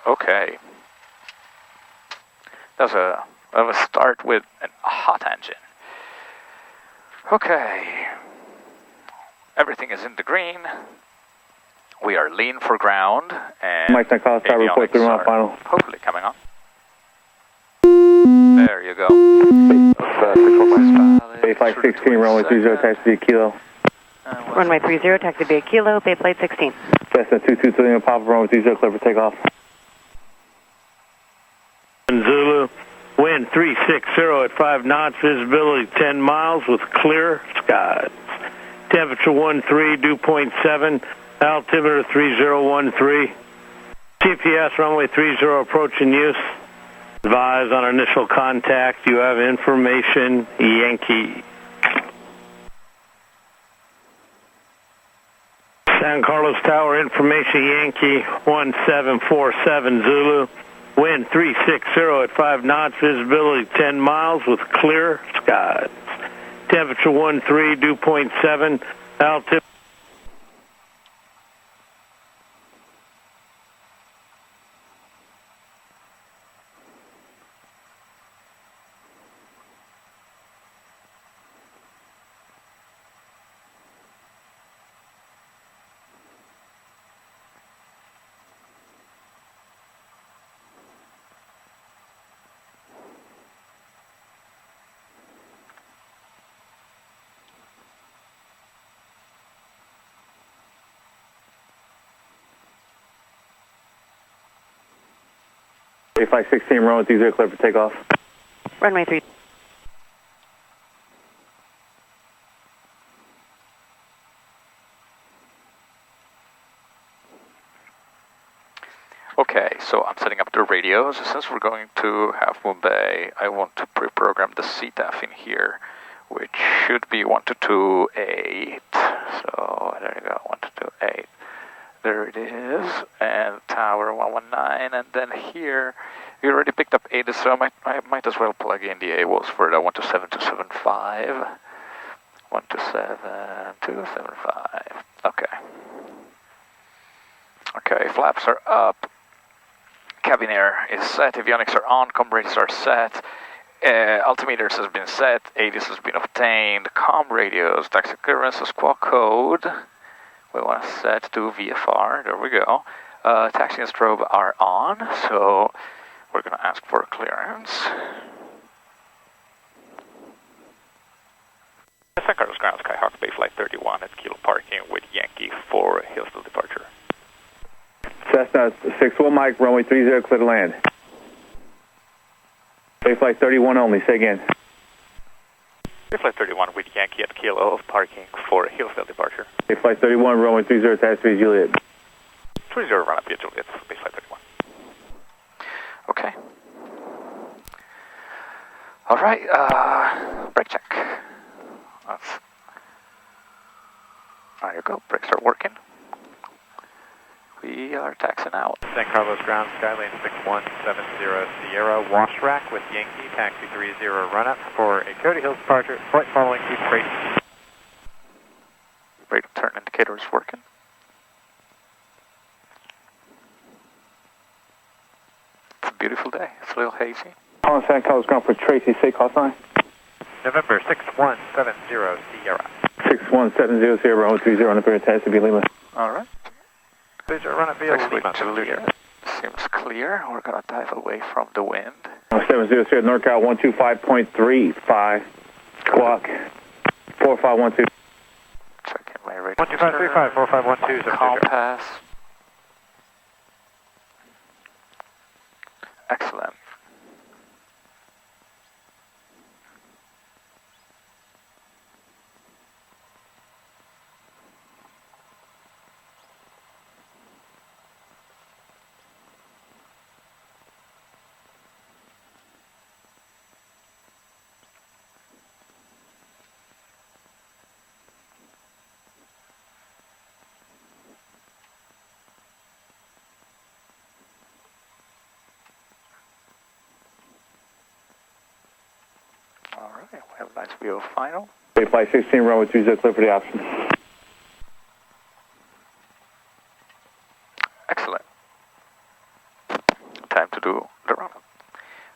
Okay. That was a start with a hot engine. Okay. Everything is in the green. We are lean for ground, and Mike, Takeoff, report 3 mile final. Hopefully coming on. There you go. Bay flight 16, runway 30, taxi via Kilo. Runway 30, taxi via Kilo, Bay flight 16. Cessna 223, Papa, runway 30, clear for takeoff. Zulu, wind 360 at 5 knots, visibility 10 miles with clear skies. Temperature 13, dew point 7, altimeter 3013. GPS runway 30 approach in use. Advise on initial contact. You have information, Yankee. San Carlos Tower, information, Yankee 1747 Zulu. Wind 360 at 5 knots, visibility 10 miles with clear skies. Temperature 13, dew point 7, altimeter. Bay flight 16, runway 30, clear for takeoff. Runway 3. Okay, so I'm setting up the radios. Since we're going to Half Moon Bay, I want to pre-program the CTAF in here, which should be 1228. So there you go, 1228. There it is, and Tower 119, and then here, we already picked up 80, so I might as well plug in the AWOS for the 127275. 127275, okay. Okay, flaps are up. Cabin air is set, avionics are on, comm radios are set, altimeters has been set, ADIS has been obtained, comm radios, taxi clearance, squawk code, we want to set to VFR, there we go. Taxi and strobe are on, so we're going to ask for clearance. San Carlos Ground Skyhawk Bay Flight 31 at Kilo parking with Yankee for Hillsville departure. Cessna 61, Mike, runway 30, clear to land. Bay flight 31 only, say again. Bay Flight 31 with Yankee at Kilo parking for Hillsville departure. Bay flight 31, runway 30, taxi via Juliet. 30 run up via Juliet, Bay Flight 31. Okay. Alright, brake check. There you go, brakes are working. We are taxiing out. San Carlos Ground, Skylane 6170 Sierra, wash rack with Yankee, taxi 30 run up for a Cody Hills departure, flight following to Tracy. Rate of turn indicator is working. It's a beautiful day, it's a little hazy. On San Carlos Ground for Tracy, say call sign. November 6170 Sierra. 6170 Sierra, runway 30 on the period, taxi via Lima. Alright. Please run up via Lima. Juliet seems clear. We're going to dive away from the wind. 700 NorCal 125.35. Squawk 4512. Check in my radio. 12535 4512. Compass. Excellent. Alright, we have a nice view of final. Bay flight 16, runway 30, clear for the option. Excellent. to do the run-up.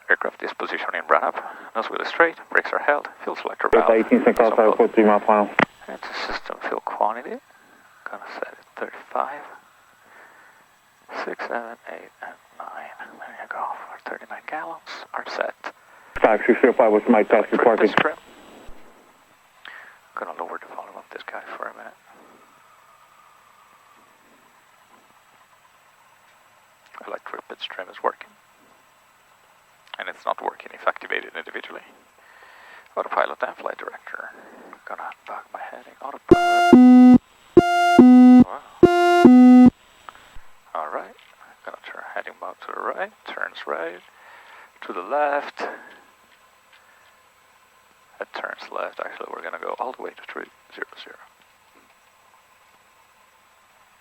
Aircraft is positioned in run-up. Nose wheel is straight, brakes are held, fuel selector valve. 18 cent call, 543 mile final. And to system fuel quantity. Gonna set it 35, 6, 7, 8, and 9. There you go. Our 39 gallons are set. 5605, what's my taxi parking? Gonna lower the volume of this guy for a minute. Electric bitstream is working. And it's not working if activated individually. Autopilot and flight director. Gonna bug my heading. Autopilot. Wow. Alright. Gonna turn heading mode to the right. Turns right. To the left. It turns left. Actually, we're gonna go all the way to 300.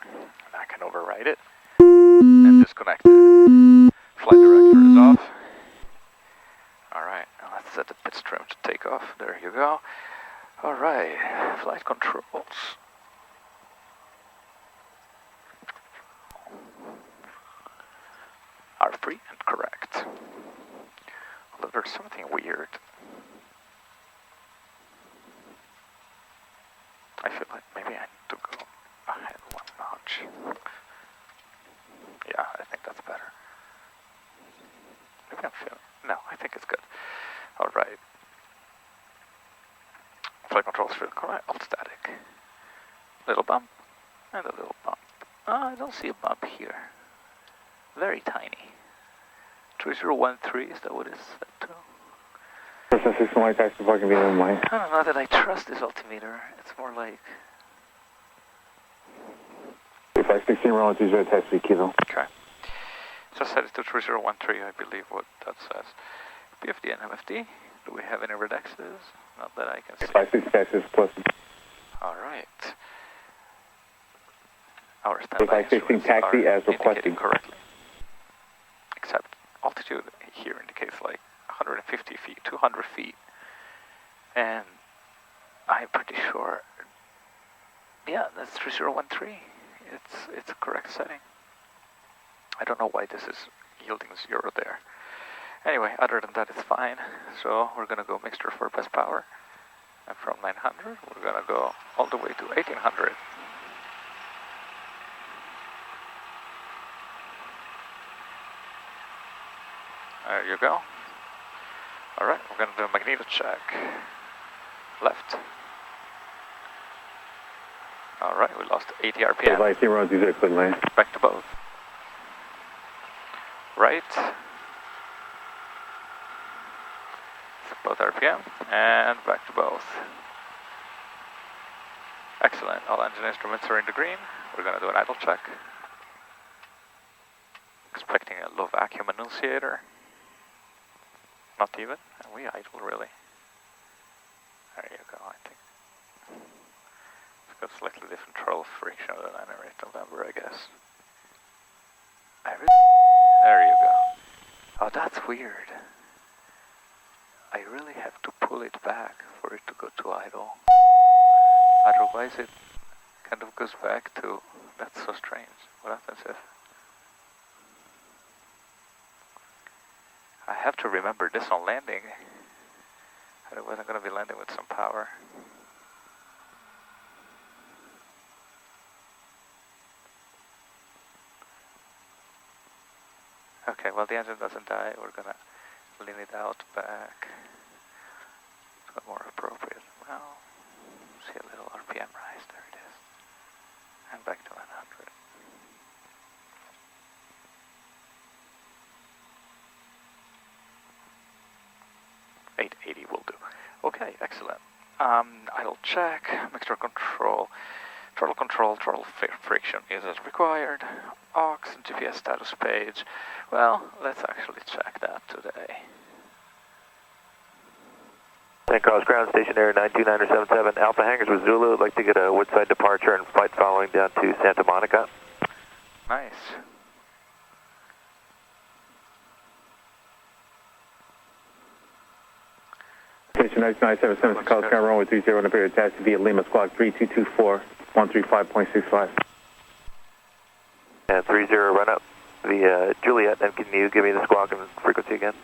And I can override it. And disconnect it. Flight director is off. Alright, now let's set the bitstream to take off. There you go. Alright, flight controls. Are free and correct. Although there's something weird. I feel like maybe I need to go ahead one notch. Yeah, I think that's better. Maybe I'm feeling... No, I think it's good. Alright. Flight controls feel correct. Alt static. Little bump. And a little bump. Oh, I don't see a bump here. Very tiny. 3013, is that what it's set to? I don't know that I trust this altimeter. It's more like... 516 round 30 taxi kilo. Okay. So set it to 3013, I believe what that says. PFD and MFD. Do we have any redexes? Not that I can see. 56 taxis plus. Alright. Our standby 516 taxi as requested. Correctly. Except altitude here indicates like 150 feet, 200 feet. And I'm pretty sure, yeah, that's 3013. It's a correct setting. I don't know why this is yielding 0 there. Anyway, other than that, it's fine. So we're gonna go mixture for best power. And from 900, we're gonna go all the way to 1800. There you go. Alright, we're gonna do a Magneto Check. Left. Alright, we lost 80 RPM. 516 round 30 clear land. Back to both. Right. Both RPM, and back to both. Excellent, all engine instruments are in the green. We're going to do an idle check. Expecting a low vacuum annunciator. Not even, and we idle really. There you go, I think. It's got slightly different throttle friction than I narrate November, I guess. There you go. Oh, that's weird. I really have to pull it back for it to go to idle. Otherwise it kind of goes back to... That's so strange. What happens if... I have to remember this on landing. Otherwise I'm going to be landing with some power. Okay, well the engine doesn't die. We're going to lean it out back. It's got more appropriate. Well, see a little RPM rise. There it is. And back to 900. $880 will do. Okay, excellent. Idle check, mixture control, throttle friction is as required. Aux and GPS status page. Well, let's actually check that today. Takeoff, ground station air 92977, Alpha Hangars with Zulu. I'd like to get a Woodside departure and flight following down to Santa Monica. Nice. Station 977, call sky runway 30 on the period taxi via Lima Squawk 3224, 135.65. And 30 run up. via Juliet, and can you give me the squawk and frequency again?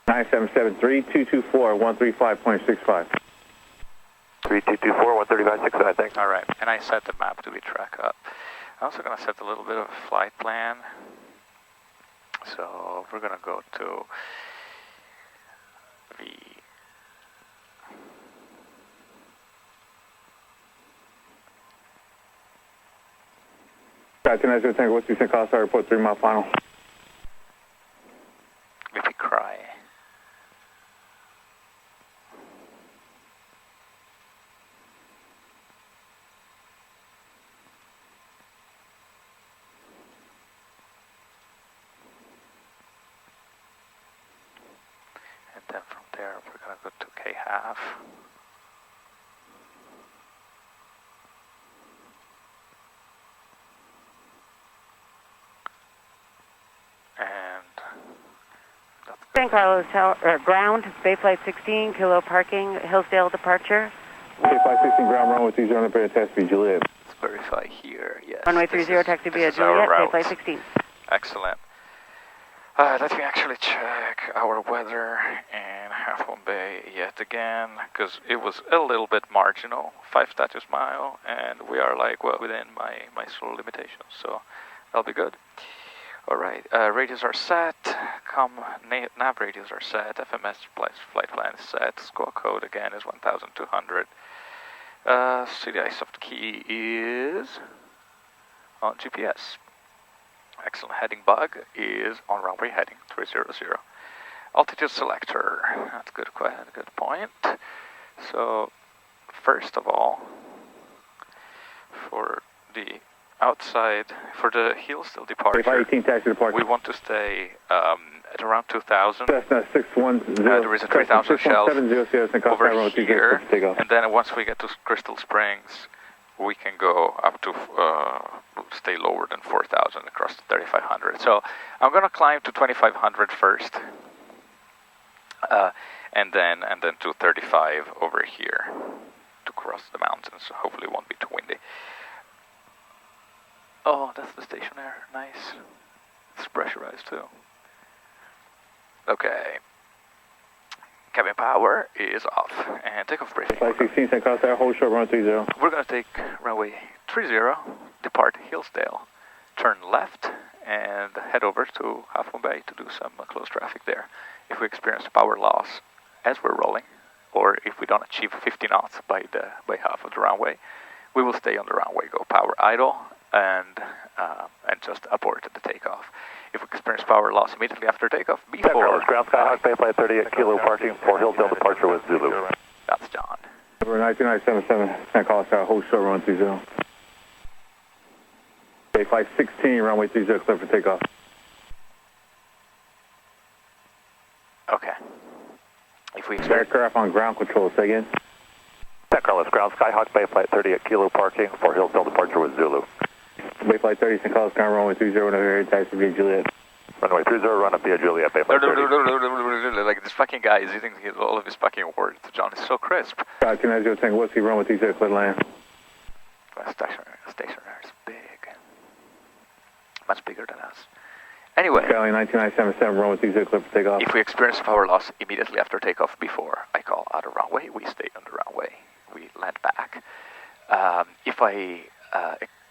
9773-224-135.65. 3224-135.65, thanks. All right, and I set the map to be track up. I'm also going to set a little bit of a flight plan. So we're going to go to the Tango, Tango, what's your call? Sorry, report 3 mile final. if we cry. And then from there we're going to go to K-half. San Carlos Tower, ground, Bayflight 16, Kilo parking, Hillsdale departure. Bayflight 16, ground runway 30 on the bear, taxi Juliet. Let's verify here, yes. Runway 30, taxi via Juliet, Bayflight 16. Excellent. Let me actually check our weather in Half Moon Bay yet again, because it was a little bit marginal, 5 status mile, and we are like well within my slow limitations, so that'll be good. Alright, radios are set, nav radios are set, FMS flight plan is set, squawk code again is 1200. CDI soft key is on GPS. Excellent, heading bug is on runway heading 300. Altitude selector, that's good point. So, first of all, for the outside, for the Hillsdale departure, 18 taxi departure. we want to stay at around 2000. Cessna 610. There is a 3000 shelf over here, takeoff. and then once we get to Crystal Springs, we can go up to stay lower than 4000 across to 3500. So I'm going to climb to 2500 first, and then to 35 over here to cross the mountains. So hopefully it won't be too windy. Oh, that's the stationaire. Nice. It's pressurized too. Okay. Cabin power is off. And takeoff briefing. Flight 16, San Carlos Tower, hold short, run 30. We're going to take runway 30, depart Hillsdale, turn left, and head over to Half Moon Bay to do some close traffic there. If we experience power loss as we're rolling, or if we don't achieve 50 knots by half of the runway, we will stay on the runway, go power idle, and just abort at the takeoff. If we experience power loss immediately after takeoff, before... Ground Skyhawk, Bayflight 30 at Kilo parking for Hillsdale departure with Zulu. That's John. Number 19977, San Carlos Tower, hold short, run 30. Bayflight 16, runway 30, clear for takeoff. Okay. If we experience... Aircraft on ground control, say again. San Carlos, Ground Skyhawk, Bayflight 30 at Kilo parking for Hillsdale departure with Zulu. Bayflight 30, San Carlos, ground runway 30, over here, taxi via Juliet. Runway 30, run up via Juliet, Bayflight 30. Like this fucking guy is eating all of his fucking words. John is so crisp. Canada Tango, what's he runway 30, clear land? Stationaire is big. Much bigger than us. Anyway, Skyline 19977, runway 30, clear for takeoff. if we experience power loss immediately after takeoff before I call out a runway, we stay on the runway. We land back.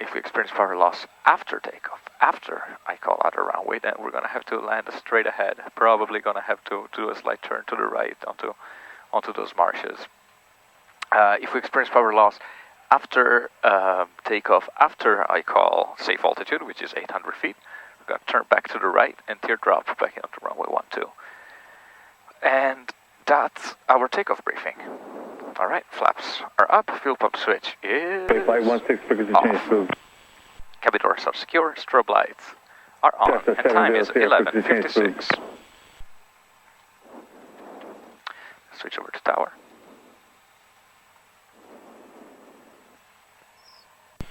If we experience power loss after takeoff, after I call out a runway, then we're going to have to land straight ahead. Probably going to have to do a slight turn to the right onto those marshes. If we experience power loss after takeoff, after I call safe altitude, which is 800 feet, we're going to turn back to the right and teardrop back onto runway 12. And that's our takeoff briefing. All right, flaps are up. Fuel pump switch is Bayflight 16, frequency change, smooth. Cabin doors are secure. Strobe lights are on. Delta And time is 700, frequency change, 11:56. Switch over to tower.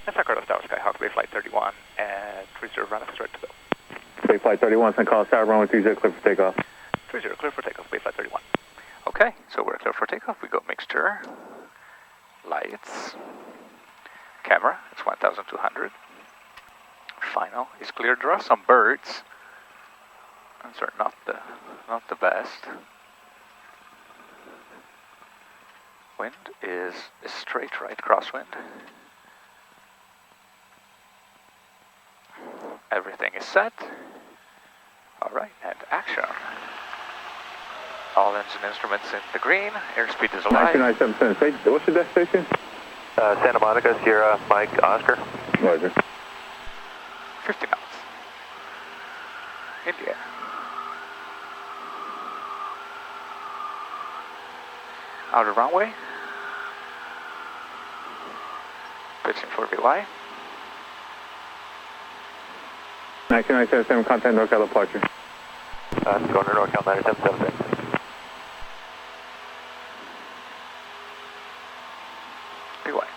San Carlos Tower, Skyhawk, Bayflight 31, and 30 run up straight to go. Bayflight 31, San Carlos Tower, runway 30, clear for takeoff. 30 clear for takeoff, Bayflight 31. Okay, so we're clear for takeoff. We go mixture, lights, camera, it's 1200. final is clear. There are some birds. Those are not the best. Wind is a straight right crosswind. Everything is set. Alright, and action. All engine instruments in the green. Airspeed is alive. 927, what's your destination? Santa Monica, Sierra, Mike, Oscar. Roger. 50 knots. In the air. Outer runway. Pitching for VY. 977, contact NorCal departure. Going to NorCal 9776. VY.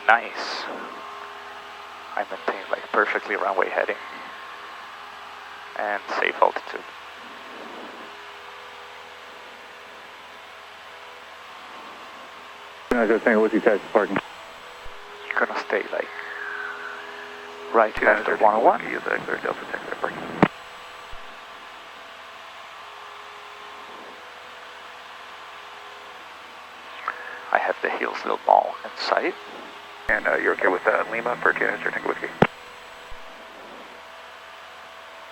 Nice. I maintain like perfectly runway heading and safe altitude. What's your taxi parking? Gonna stay like right after 101. Use the clear Delta taxi parking. I have the Hillsdale Mall in sight. And you're okay with Lima for Tango Whiskey?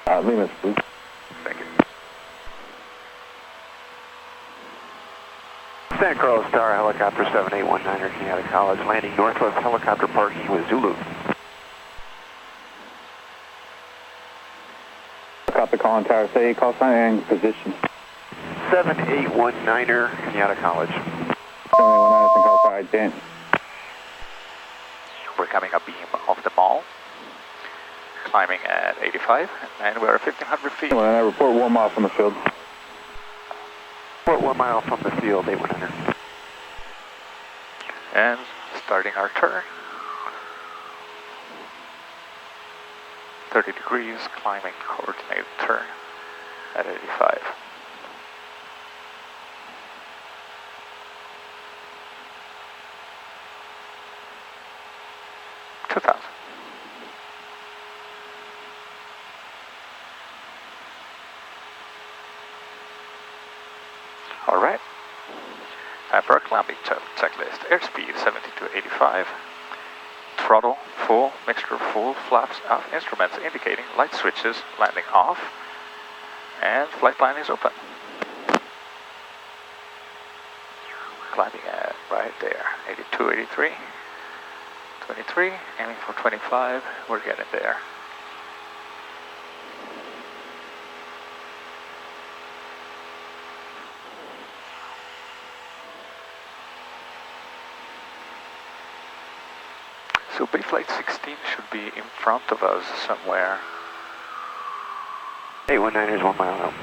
Lima, please. Thank you. Santa Carlos Tower, helicopter 7819er, Canada College, landing northwest helicopter parking with Zulu. Copy, calling Tower, say call sign and position. 7819er, Canada College. 7819, call Tower, Dan. We're coming a beam off the mall, climbing at 85, and we're at 1,500 feet. Well, I report 1 mile from the field. Report 1 mile from the field, 8100. And starting our turn. 30 degrees, climbing coordinated turn at 85. Alright, time for our climbing checklist. Airspeed 70 to 85, throttle full, mixture full, flaps off, instruments indicating light switches, landing off, and flight plan is open. Climbing at right there, 82, 83, 23, aiming for 25, we're getting there. So Bay Flight 16 should be in front of us somewhere. 819 is 1 mile out.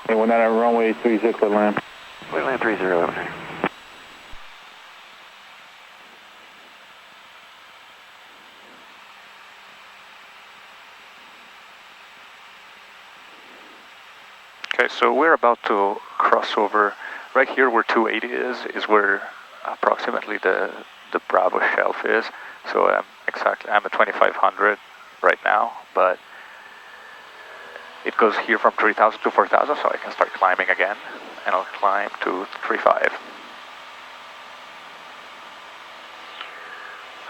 819 runway 30 clear land. Clear land 30, 819. Okay, so we're about to cross over. Right here where 280 is where approximately the Bravo shelf is. So I'm at 2500 right now, but it goes here from 3000 to 4000, so I can start climbing again, and I'll climb to 35.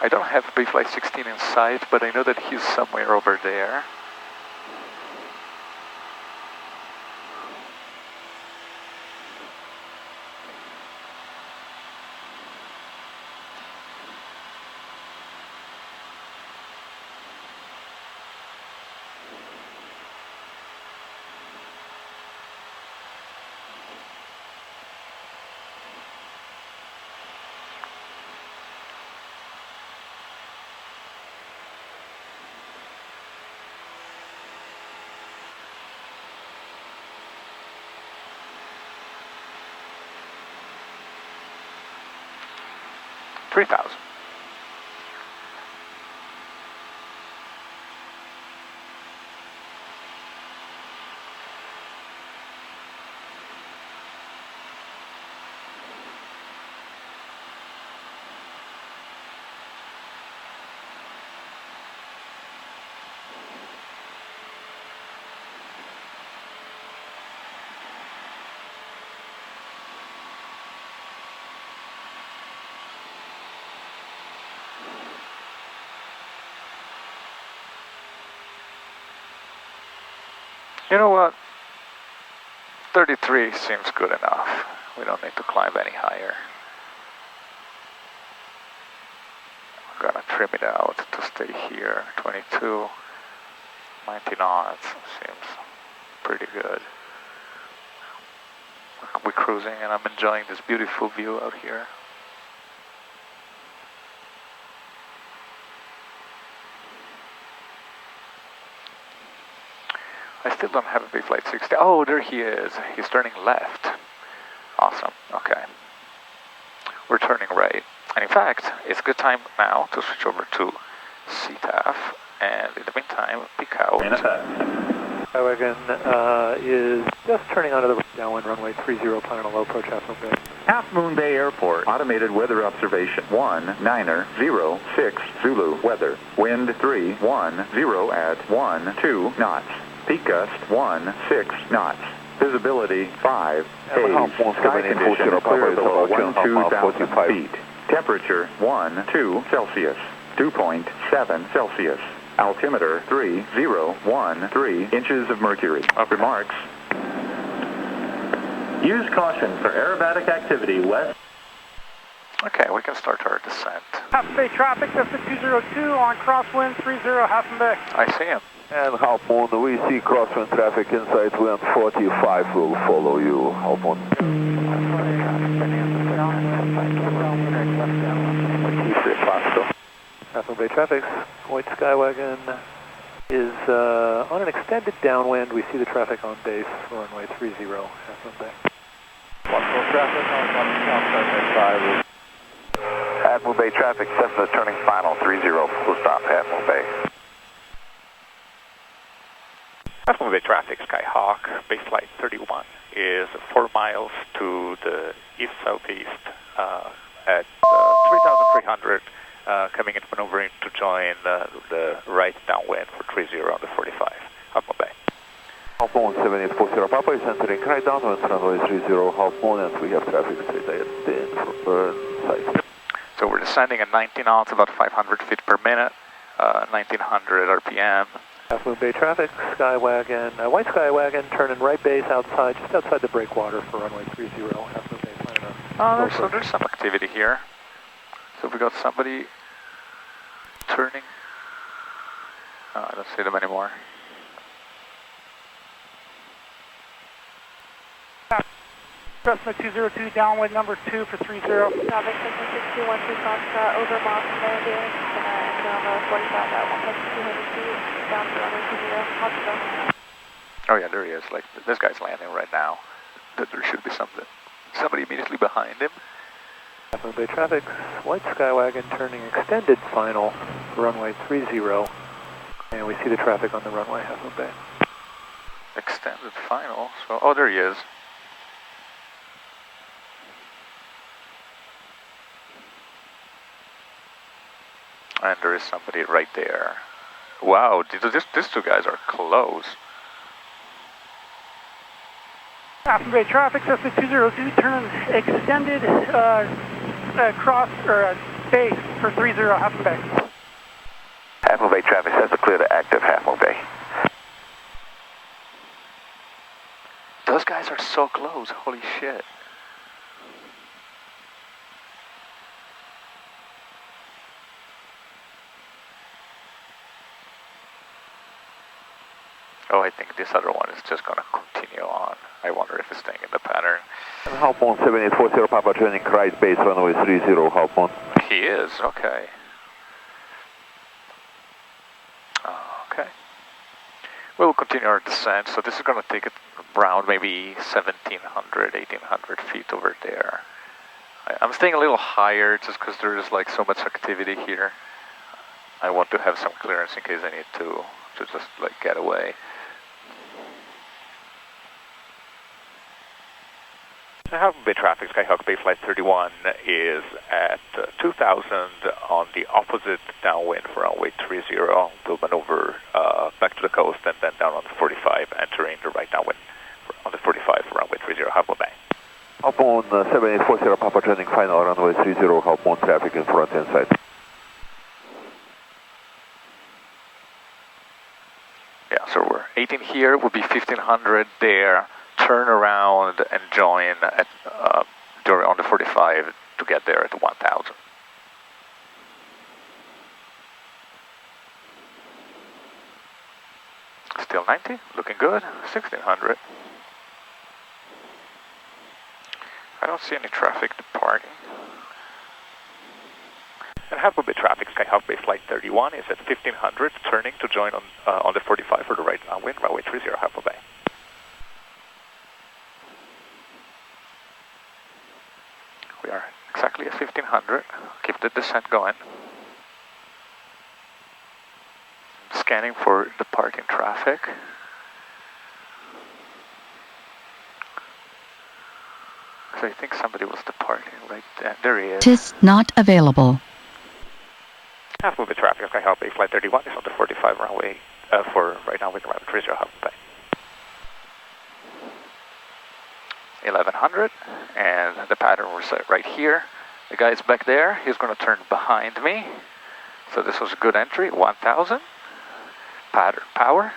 I don't have Bay Flight 16 in sight, but I know that he's somewhere over there. 3,000. You know what? 33 seems good enough. We don't need to climb any higher. I'm gonna trim it out to stay here. 22, 90 knots seems pretty good. We're cruising and I'm enjoying this beautiful view out here. I still don't have a big flight 60. Oh, there he is. He's turning left. Awesome. Okay. We're turning right. And in fact, it's a good time now to switch over to CTAF. And in the meantime, peek out. Skywagon is just turning onto the downwind runway 30, planning a low approach Half Moon Bay. Half Moon Bay Airport. Automated weather observation. 1906 Zulu. Weather. Wind 310 at 12 knots. Peak gust 16 knots. Visibility 5. Haze. Sky condition clear below 12,000 feet. Temperature 12 Celsius. 2.7 Celsius. Altimeter 3013 inches of mercury. Remarks. Use caution for aerobatic activity west. Okay, we can start our descent. Half Moon Bay traffic, that's the 202 on crosswind 30 Half Moon Bay. I see him. And Half Moon, we see crosswind traffic inside wind 45 will follow you, Half Moon. Half Moon Bay traffic, White Skywagon is on an extended downwind. We see the traffic on base, runway 30, Half Moon Bay. Traffic on Half Moon Bay traffic, Cessna turning final 30, full stop, Half Moon Bay. Half Moon Bay traffic, Skyhawk, base flight 31 is 4 miles to the east-southeast at 3,300, coming in maneuvering to join the right downwind for 30 on the 45, Half Moon Bay. Half Moon 7840 Papa is entering right downwind runway 30, Half Moon, and we have traffic straight ahead in sight. So we're descending at 90 knots, about 500 feet per minute, 1900 RPM. Half Moon Bay traffic, Skywagon, White Skywagon, turning right base outside, just outside the breakwater for runway 30, Half Moon Bay planning So there's some activity here. So we got somebody turning. Oh, I don't see them anymore. Cessna 202 downwind number 2 for 30. Traffic 6212 Foxtrot over Moss Landing, and on 45 at 1,200 feet, down to runway 20, Hospital. Oh yeah, there he is. Like, this guy's landing right now. There should be somebody immediately behind him. Half Moon Bay traffic, White Skywagon turning extended final, runway 30, and we see the traffic on the runway, Half Moon Bay. Extended final. So, oh, there he is. And there is somebody right there. Wow, these two guys are close. Half Moon Bay traffic, Cessna 202 turn extended cross or base for 30 Half Moon Bay. Half Moon Bay traffic, Cessna clear to active Half Moon Bay. Those guys are so close, holy shit. Oh, I think this other one is just going to continue on. I wonder if it's staying in the pattern. And Half Moon 7840 Papa turning right base runway 30, Half Moon. He is, okay. Okay. We'll continue our descent. So this is going to take it around maybe 1,700, 1,800 feet over there. I'm staying a little higher just because there's like so much activity here. I want to have some clearance in case I need to just like get away. Half Bay traffic, Skyhawk Bay Flight 31 is at 2000 on the opposite downwind for runway 30. We'll maneuver back to the coast and then down on the 45, entering the right downwind on the 45 for runway 30, Half Bay. Half-moon 7840 Papa training final, runway 30, half-moon traffic in front and side. Yeah, so we're 18 here, will be 1500 there. Turn around and join at on the 45 to get there at 1000. Still 90, looking good. 1600. I don't see any traffic departing. And Half Bay traffic, Skyhawk Bay Flight 31 is at 1500, turning to join on the 45 for the right downwind, runway 30, Half Bay. We are exactly at 1500. Keep the descent going. Scanning for departing traffic. So I think somebody was departing right there. There he is. TIS not available. Half Bay traffic, Skyhawk Bay Flight 31 is on the 45 runway for right now with runway 30, Half Bay. 1100, and the pattern was right here. The guy's back there. He's going to turn behind me. So this was a good entry. 1000. Pattern power.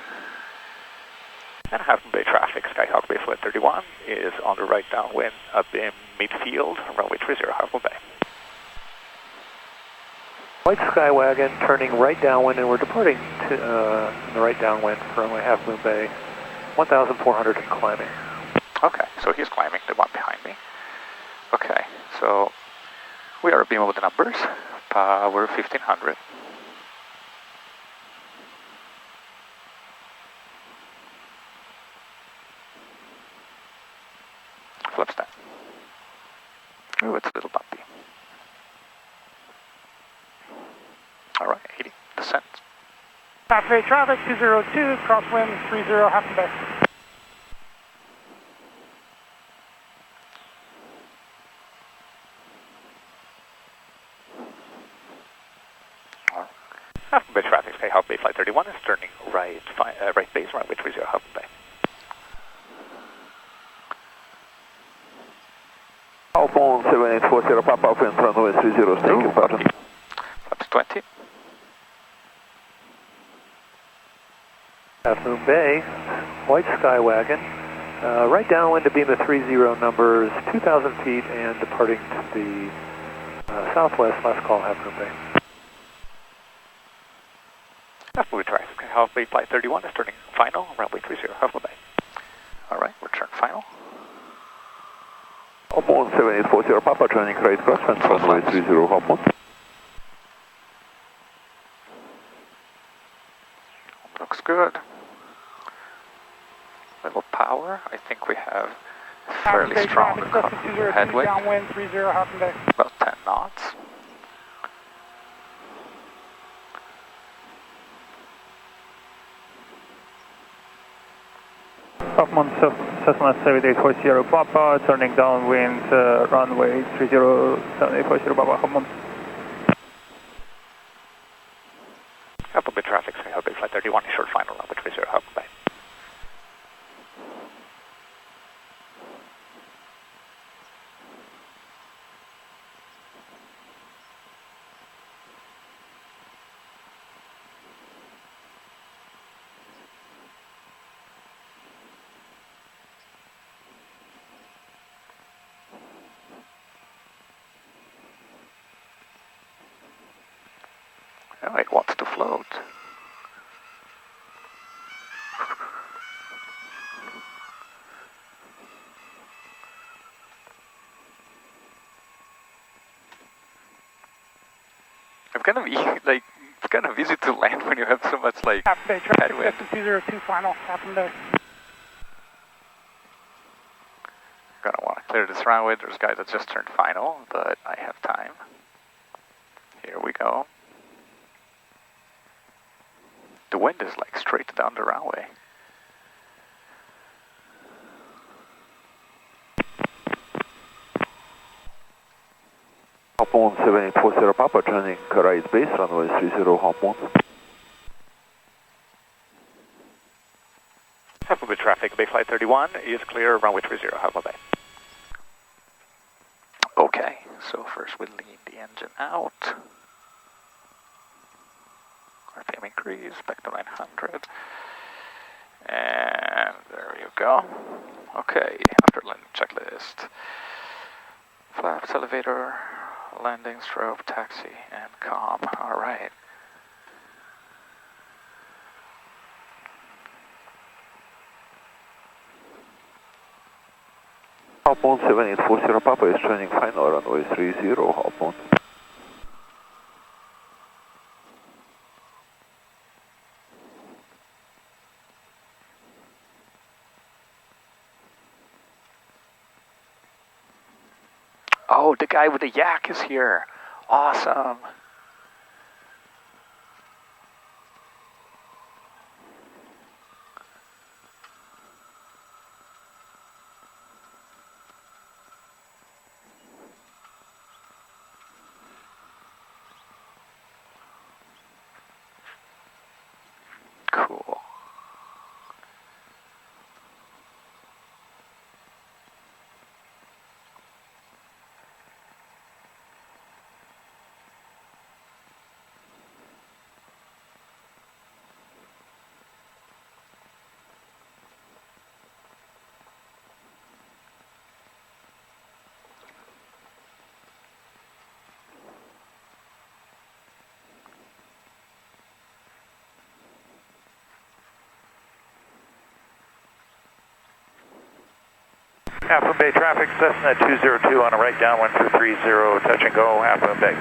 And Half Bay traffic, Skyhawk Bay Flight 31 is on the right downwind up in midfield, runway 30, Half Bay. White Skywagon turning right downwind, and we're departing to the right downwind for runway Half Moon Bay, 1,400 and climbing. Okay, so he's climbing, the one behind me. Okay, so we are beaming with the numbers. Power 1500. Flip stand. Ooh, it's a little bumpy. All right, 80 descent. Half Bay traffic 202, crosswind 30, Half Bay. Half Bay traffic, Skyhawk Bay Flight 31 is turning right base, runway 30, Half Bay. Half-moon 7840 Papa Alpha and runway 30, thank you, pattern. Flaps 20. Half Moon Bay, White Skywagon, right downwind to beam the 30 numbers, 2,000 feet and departing to the southwest, last call, Half Moon Bay. Half Bay traffic, Half Bay Flight 31 is turning final, runway 30, Half Bay. All right, return final. Half-moon 7840 Papa training right crosswind, runway 30, half-moon. Looks good. Little power. I think we have fairly strong headway. Downwind 30, Half Bay. About 10 knots. Half-moon Cessna 7840 Papa, turning downwind, runway 30, 7840 Papa, half-moon. Half Bay traffic, Skyhawk Bay Flight 31 is short final, runway 30, Half Bay. Oh, it wants to float. It's kind of easy to land when you have so much Half Bay traffic, headwind. 202 final, Half Bay. Gonna want to clear this runway. There's a guy that just turned final, but I have time. Here we go. The wind is like straight down the runway. Hop on 7840 Papa, turning right base, runway 30, hop on. Half Bay traffic, Bay Flight 31 is clear, runway 30, Half Bay. Okay, so first we lean the engine out. RPM increase, back to 900. And there you go. Okay, after landing checklist. Flaps, elevator, landing, strobe, taxi, and comm. Alright. Hop on 7840 Papa is turning final, runway 30, hop on. Oh, the guy with the yak is here. Awesome. Cool. Half Moon Bay traffic, Cessna 202 on a right downwind for 30, touch and go, Half Moon Bay.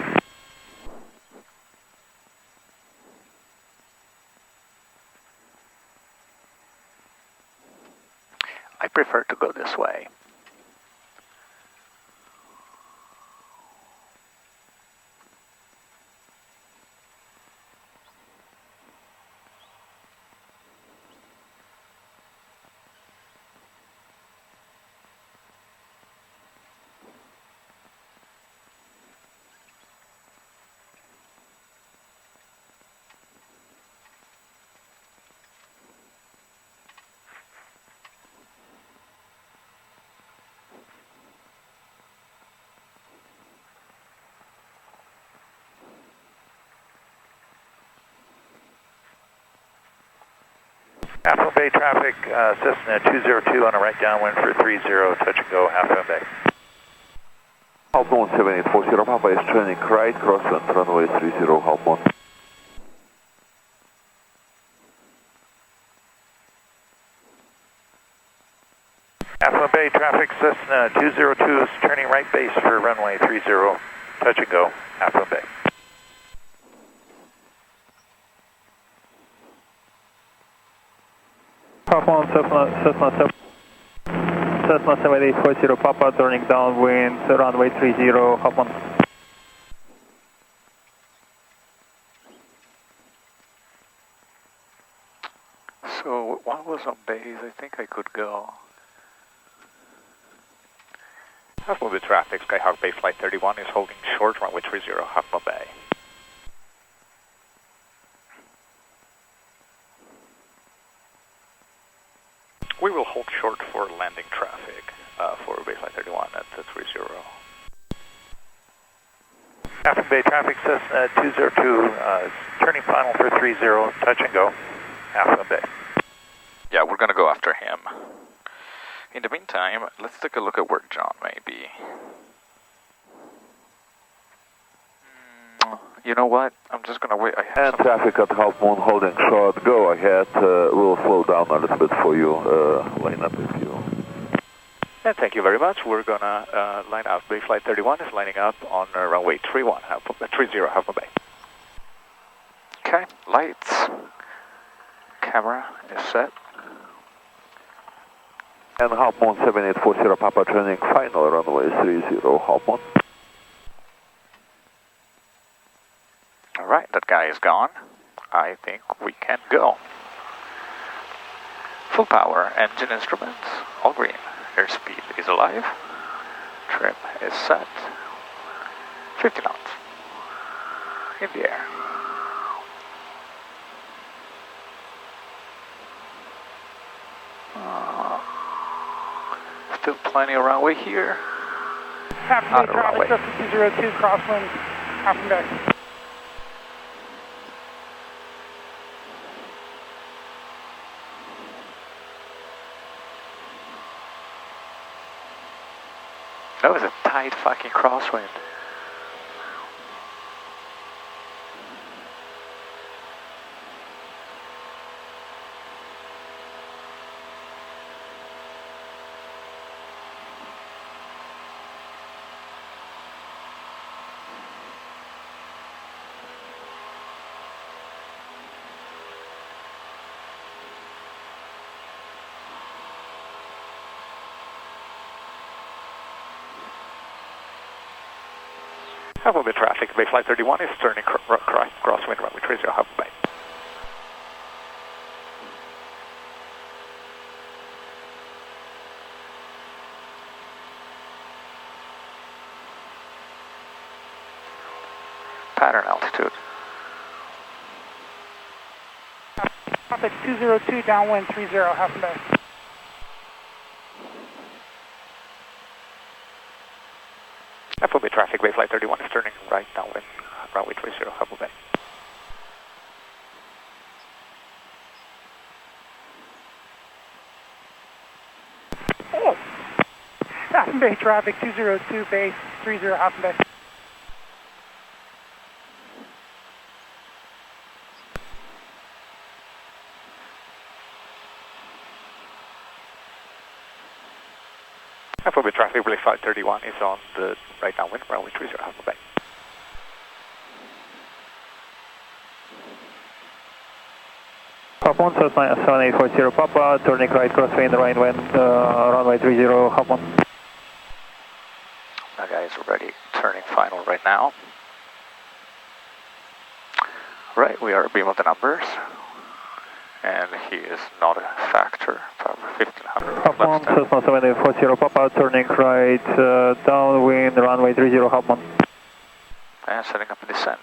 I prefer to go this way. Half Moon Bay traffic, Cessna 202 on a right downwind for 30, touch and go, Half Moon Bay. Hop on 7840 Papa is turning right, crosswind, runway 30, hop on. Half Moon Bay traffic, Cessna 202 is turning right base for runway 30, touch and go, Half Moon Bay. Hop on Cessna 7840 Papa, turning downwind, runway 30, hop on. So what was on base? I think I could go. Half Moon Bay traffic, Skyhawk Bay Flight 31 is holding short, runway 30, Half Moon Bay. We will hold short for landing traffic for Bay Flight 31 at the 30. Half Moon Bay traffic, Cessna 202 is turning final for 30, touch and go, Half Moon Bay. Yeah, we're gonna go after him. In the meantime, let's take a look at where John may be. You know what? I'm just gonna wait. And traffic at Half Moon holding short, go ahead. We'll slow down a little bit for you, line up with you. And thank you very much. We're gonna line up. Bay Flight 31 is lining up on runway 31, 30, Half Moon Bay. Okay, lights. Camera is set. And half moon 7840 Papa turning final runway 30 half moon. Alright, that guy is gone. I think we can go. Full power, engine instruments, all green. Airspeed is alive. Trim is set. 50 knots. In the air. Still plenty of runway here. Half traffic, just 202, crosswind, half and back. That was a tight fucking crosswind. Half of the traffic, Bay Flight 31 is turning crosswind runway 30, half bay. Pattern altitude. Traffic 202, downwind 30, half and bay. FOB traffic, Bay Flight 31 is turning right downwind, runway 30, Hubble Bay. Half and bay traffic 202, base 30, half and bay. FOB traffic, Bay Flight 31 is on the right downwind, runway 30, Hubble Bay. Half moon, Cessna 7840 Papa, turning right crosswind, right wind, runway 30, half moon. That guy is already turning final right now. Right, we are beam of the numbers. And he is not a factor, power 1500. Half moon, Cessna 7840 Papa, turning right downwind, runway 30, half moon. And setting up a descent.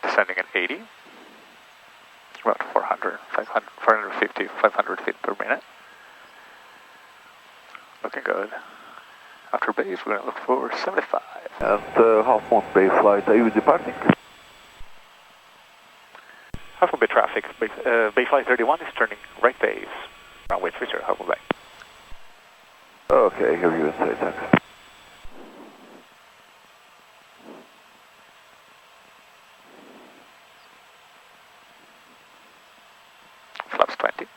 Descending at 80, about 400, 500, 450, 500 feet per minute. Looking good. After base, we're going to look for 75. And half moon Bay Flight, are you departing? Half moon Bay traffic, Bay Flight 31 is turning right base, runway 30, half moon Bay. Okay, have you inside, thanks. Flaps 20.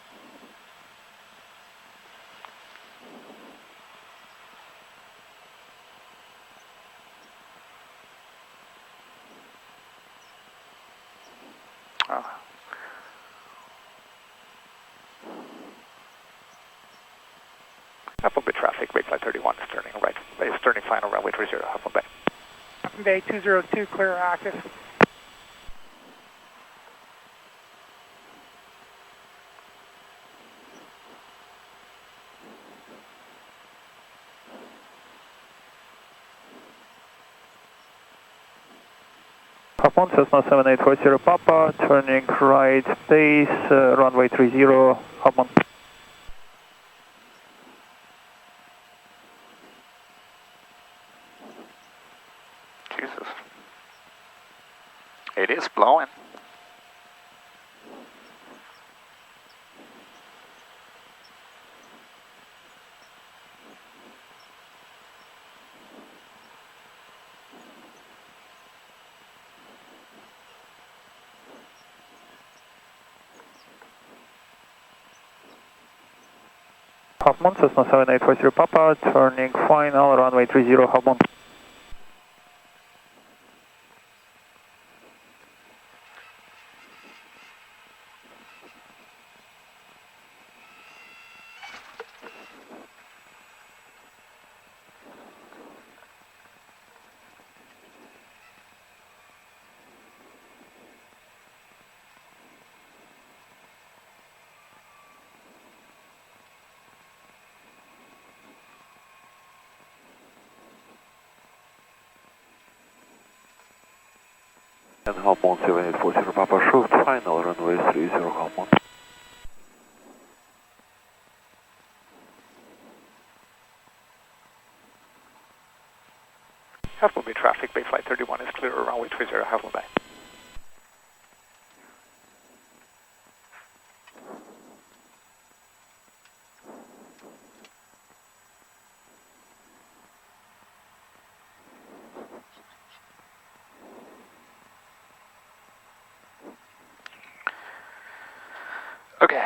Half Bay traffic, Bay Flight 31 is turning right, is turning final runway 30, half Bay. Half bay 202, clear active. Half moon, Cessna 7840 Papa, turning right base, runway 30, half moon. Jesus. It is blowing. Half moon, Cessna 7840 Papa, turning final, runway 30, half moon. And half moon 7840 Papa, short final runway 30 half moon. Half moon bay traffic, bay flight 31 is clear, runway 30, half moon bay. Okay.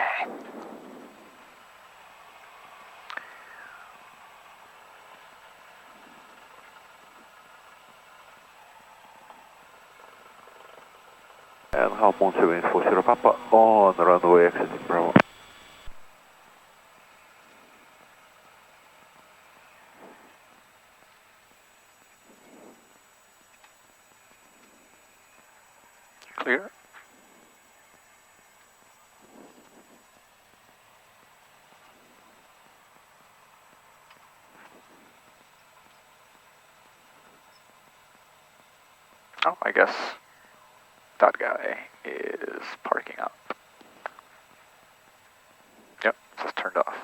And half moon 7840 Papa on runway exiting Bravo. Clear. Oh, I guess that guy is parking up. Yep, just turned off.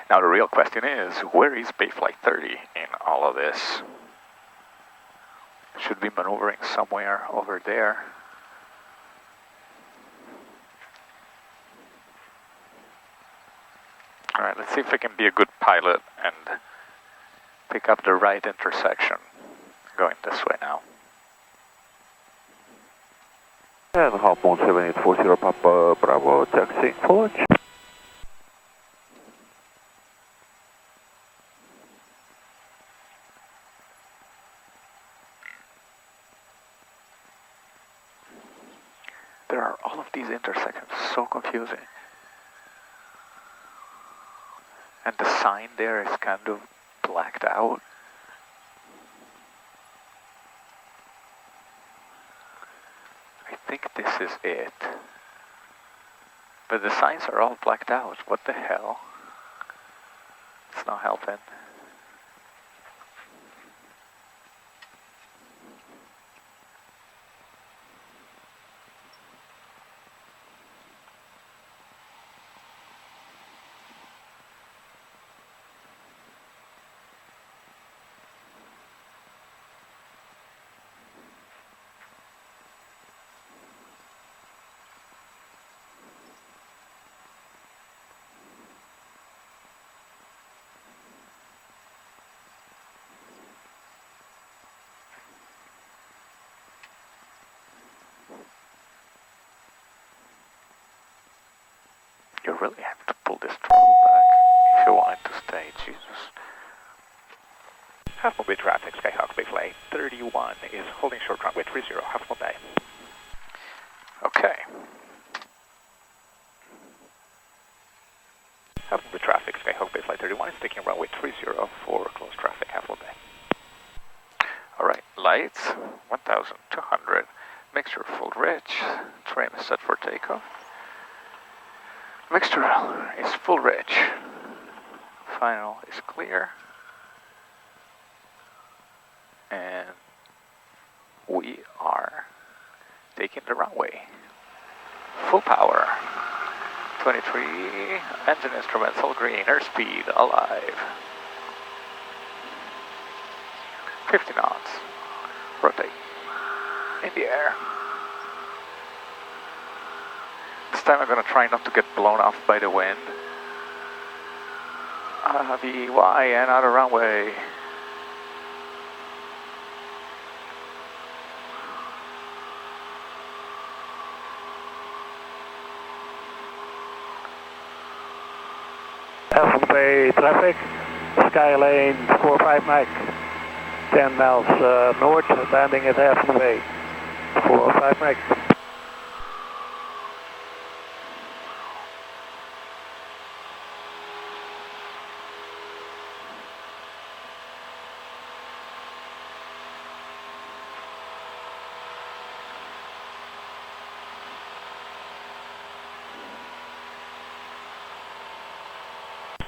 Now the real question is, where is Bayflight 30 in all of this? Should be maneuvering somewhere over there. Alright, let's see if I can be a good pilot and pick up the right intersection. Going this way now. And half moon 7840 Papa Bravo taxiing forward. There are all of these intersections, so confusing. And the sign there is kind of blacked out. I think this is it. But the signs are all blacked out. What the hell? It's not helping. You really have to pull this throttle back if you want it to stay, Jesus. Half Moon Bay traffic, Skyhawk Bay Flight 31 is holding short runway 30, Half Moon Bay. Okay. Half Moon Bay traffic, Skyhawk Bay Flight 31 is taking runway 30 for close traffic, Half Moon Bay. Alright, lights, 1200, mixture full rich, trim is set for takeoff. Mixture is full rich. Final is clear. And we are taking the runway. Full power. 23, engine instruments all green, airspeed alive. 50 knots. Rotate. In the air. This time I'm going to try not to get blown off by the wind. VY and out of runway. Half Moon Bay traffic, sky lane 45 Mike, 10 miles north, landing at Half Moon Bay, 45 Mike.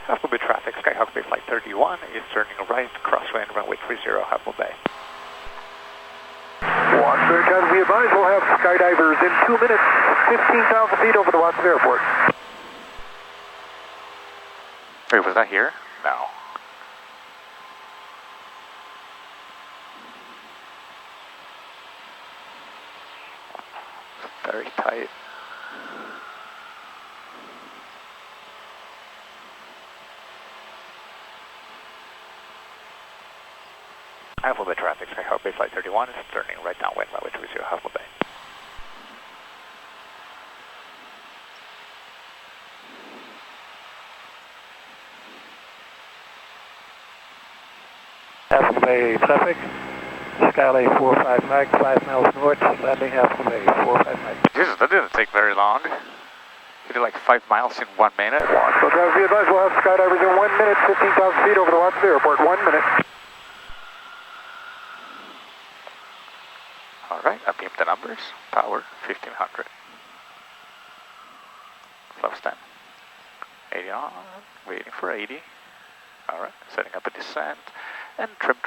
Half Moon Bay traffic, Skyhawk Bay Flight 31 is turning right, crosswind, runway 30, Half Moon Bay. Watsonville traffic, be advised, we'll have skydivers in 2 minutes, 15,000 feet over the Watsonville Airport. Wait, was that here? No. Very tight. Half Moon Bay traffic, Skyhawk Bay Flight 31 is turning right downwind, runway 30, Half Moon Bay. Half Moon Bay traffic, Skylane 45 Mike, 5 miles north, landing Half Moon Bay 45 Mike. Jesus, that didn't take very long. You did like 5 miles in 1 minute. Watsonville traffic, be advised, we'll have skydivers in 1 minute, 15,000 feet over the Watsonville Airport, 1 minute. Alright, I beamed the numbers. Power 1500. Flaps 10. 80 on, waiting for 80. Alright, setting up a descent. And trim.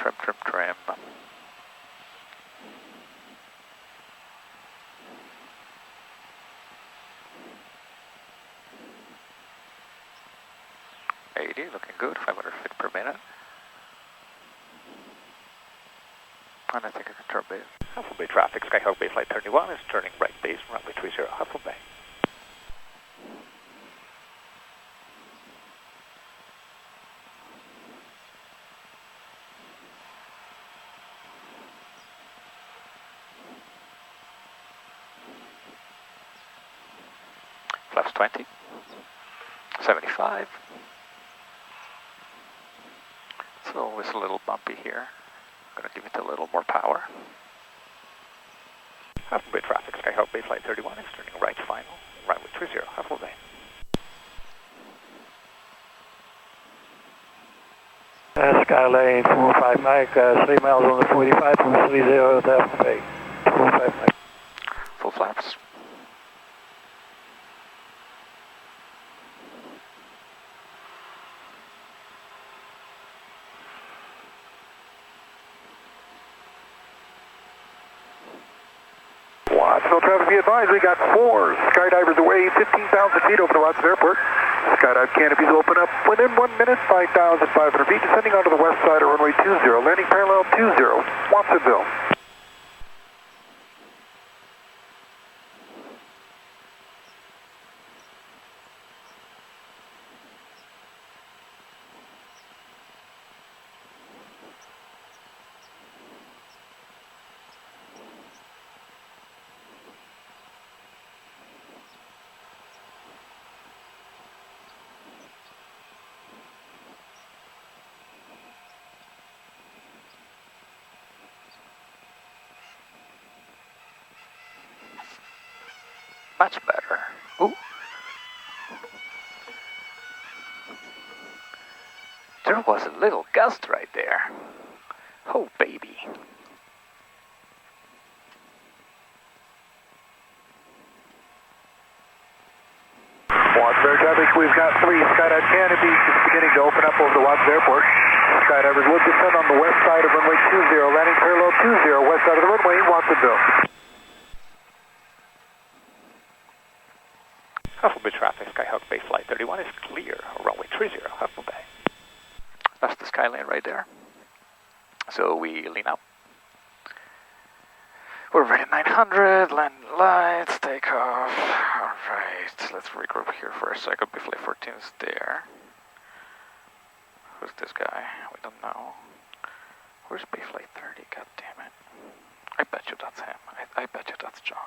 80, looking good, 500 feet per minute. And I think I can turn base. Half Moon Bay traffic, Skyhawk Bay Flight 31 is turning right base, runway 30, Half Moon Bay. Flaps 20, 75. It's always a little bumpy here. I'm going to give it a little more power. Half Moon Bay traffic, Skyhawk Bay Flight 31 is turning right final, runway 30, Half Moon Bay. Skylane 45 Mike, 3 miles on the 45 from 30 to Half Moon Bay, 45 Mike. Full flaps. Watsonville traffic, be advised, we got 4 skydivers away, 15,000 feet over the Watsonville Airport. Skydive canopies open up within 1 minute, 5,500 feet, descending onto the west side of runway 20, landing parallel 20, Watsonville. Much better. Ooh. There was a little gust right there. Oh, baby. Watsonville traffic, we've got 3 skydive canopies just beginning to open up over the Watsonville Airport. Skydivers will descend on the west side of runway 20, landing parallel 20, west side of the runway, Watsonville. Half Moon Bay traffic, Skyhawk Bay Flight 31 is clear, runway 30, Half Moon Bay. That's the Skylane right there. So we lean up. We're ready 900, land lights, take off. Alright, let's regroup here for a second. Bay Flight 14 is there. Who's this guy? We don't know. Where's Bay Flight 30? God damn it. I bet you that's him. I bet you that's John.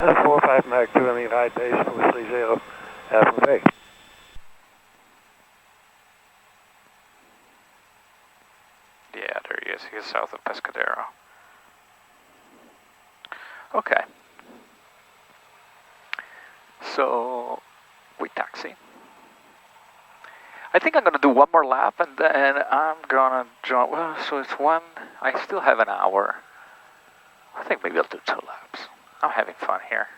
45 Mach 2 on the United base, number 30, Half Moon Bay. Yeah, there he is. He's south of Pescadero. Okay. So, we taxi. I think I'm going to do one more lap and then I'm going to join. Well, so it's one. I still have an hour. I think maybe I'll do 2 laps. I'm having fun here.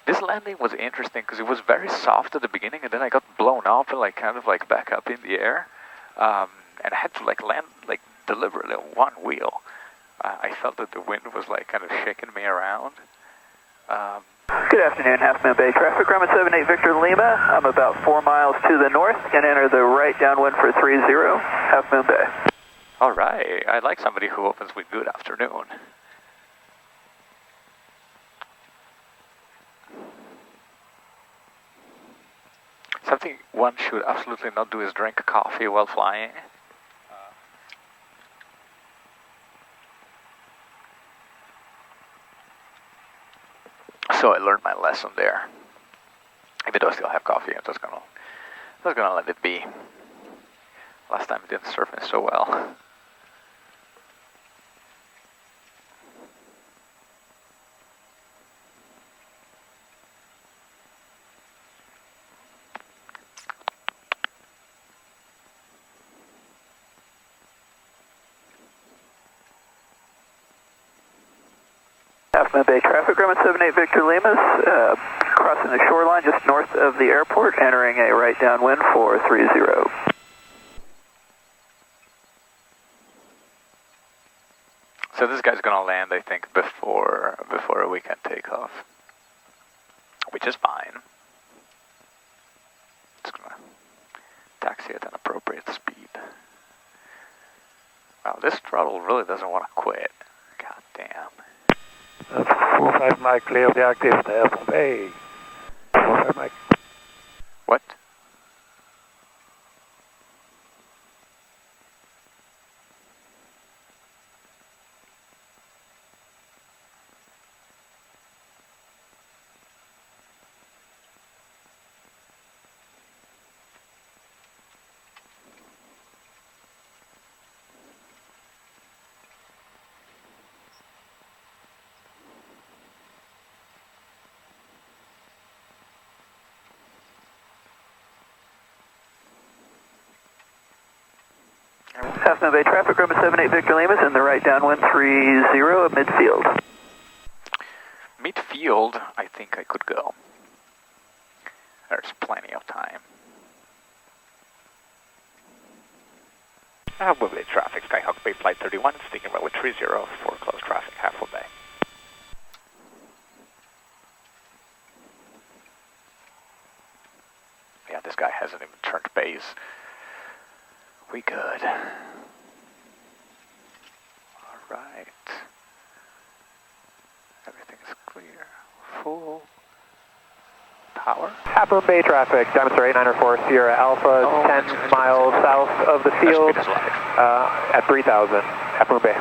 This landing was interesting because it was very soft at the beginning, and then I got blown up and like kind of like back up in the air, and I had to like land like deliberately on one wheel. I felt that the wind was like kind of shaking me around. Good afternoon, Half Moon Bay traffic. Grumman 78 Victor Lima. I'm about 4 miles to the north and enter the right downwind for 30, Half Moon Bay. All right, I like somebody who opens with good afternoon. Something one should absolutely not do is drink coffee while flying. So I learned my lesson there. Even though I still have coffee, I'm just gonna let it be. Last time it didn't serve me so well. Half Moon Bay traffic, Grumman 78 Victor Lima's crossing the shoreline just north of the airport, entering a right downwind for 30. So this guy's gonna land, I think, before we can take off, which is fine. It's gonna taxi at an appropriate speed. Wow, this throttle really doesn't want to quit. God damn. 45 Mike, clear of the active, Half Bay. 45 Mike. What? Half Moon Bay traffic, Grumman 78 Victor Lima's in the right downwind 30 at midfield. Midfield, I think I could go. There's plenty of time. Half Moon Bay traffic, Skyhawk Bay Flight 31, sticking runway 30 for close traffic, Half Moon Bay. Yeah, this guy hasn't even turned base. We good. Alright. Everything is clear. Full power. Half Moon Bay traffic, Diameter 894 Sierra Alpha, 10 miles south of the field at 3000. Half Moon Bay.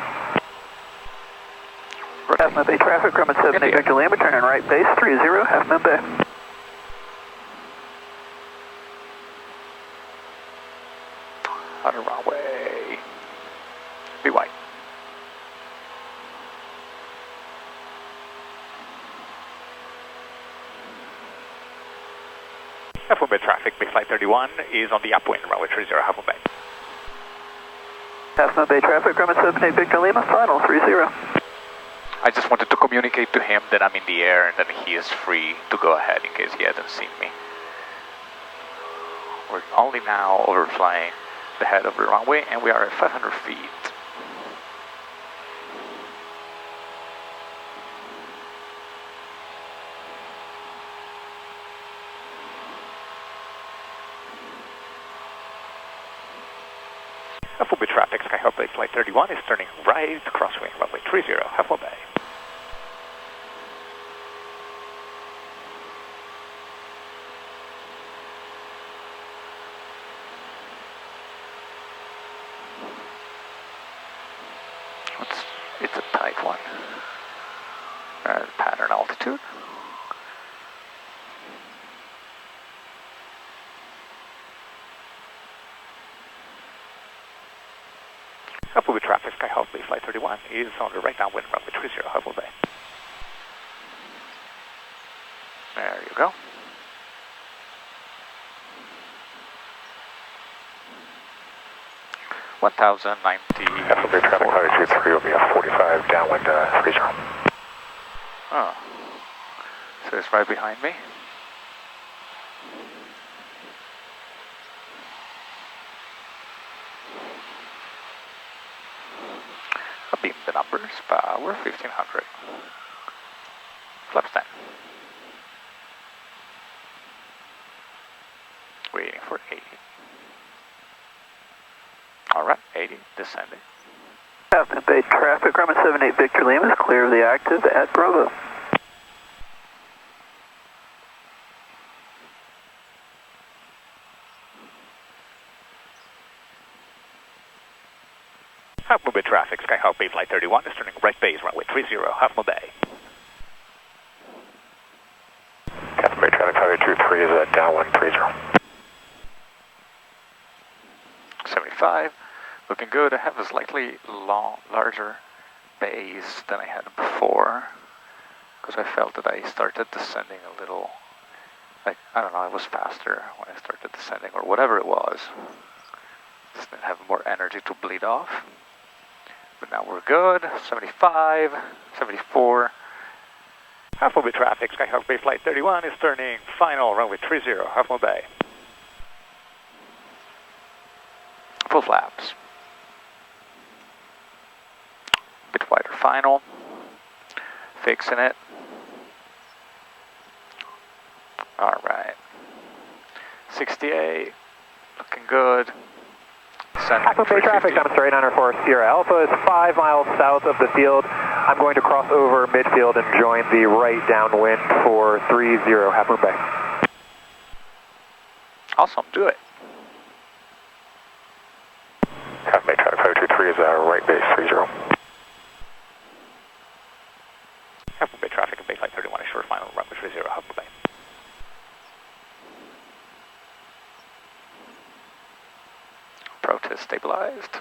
Half Moon Bay traffic, Grumman 78 Victor Lima, turn right base 30, Half Moon Bay. On a runway. Be white. Half Moon Bay traffic, Bay Flight 31 is on the upwind, runway 30, Half Moon Bay. Half Moon Bay traffic, Grumman 78 Victor Lima, final 30. I just wanted to communicate to him that I'm in the air and that he is free to go ahead in case he hasn't seen me. We're only now overflying the head of the runway and we are at 500 feet. Half Moon Bay traffic, Skyhawk Bay Flight 31 is turning right, crosswind, runway 30, Half Moon Bay. It's a tight one. Pattern altitude. Half Moon Bay traffic, Skyhawk Bay Flight 31 is on the right downwind, runway 30, Half Moon Bay. There you go. $1,090. Half Moon Bay traffic, 123 will be a 45 downwind right behind me. I'll beam the numbers. Power 1500. Flaps 10. Waiting for 80. Alright, 80, descending. Half Moon Bay traffic, runway 78 Victor Lima is clear of the active at Bravo. Half Moon Bay traffic, Skyhawk Bay Flight 31 is turning right base, runway 30, Half Moon Bay. Half Moon Bay traffic 523 is downwind 30. 75, looking good. I have a slightly larger base than I had before, because I felt that I started descending a little, like, I don't know, I was faster when I started descending, or whatever it was. Just didn't have more energy to bleed off. But now we're good. 75, 74. Half Moon Bay traffic, Skyhawk Bay Flight 31 is turning final, runway 30, Half Moon Bay. Full flaps. Bit wider final. Fixing it. Alright. 68. Looking good. Half Moon Bay traffic, demonstrate 904 Sierra Alpha is 5 miles south of the field. I'm going to cross over midfield and join the right downwind for 30 Half Moon Bay. Awesome, do it. Half Moon Bay traffic 523 is right base 30. Half Moon Bay traffic and Bay Flight 31 is short final, runway 30, Half Moon Bay. Approach is stabilized.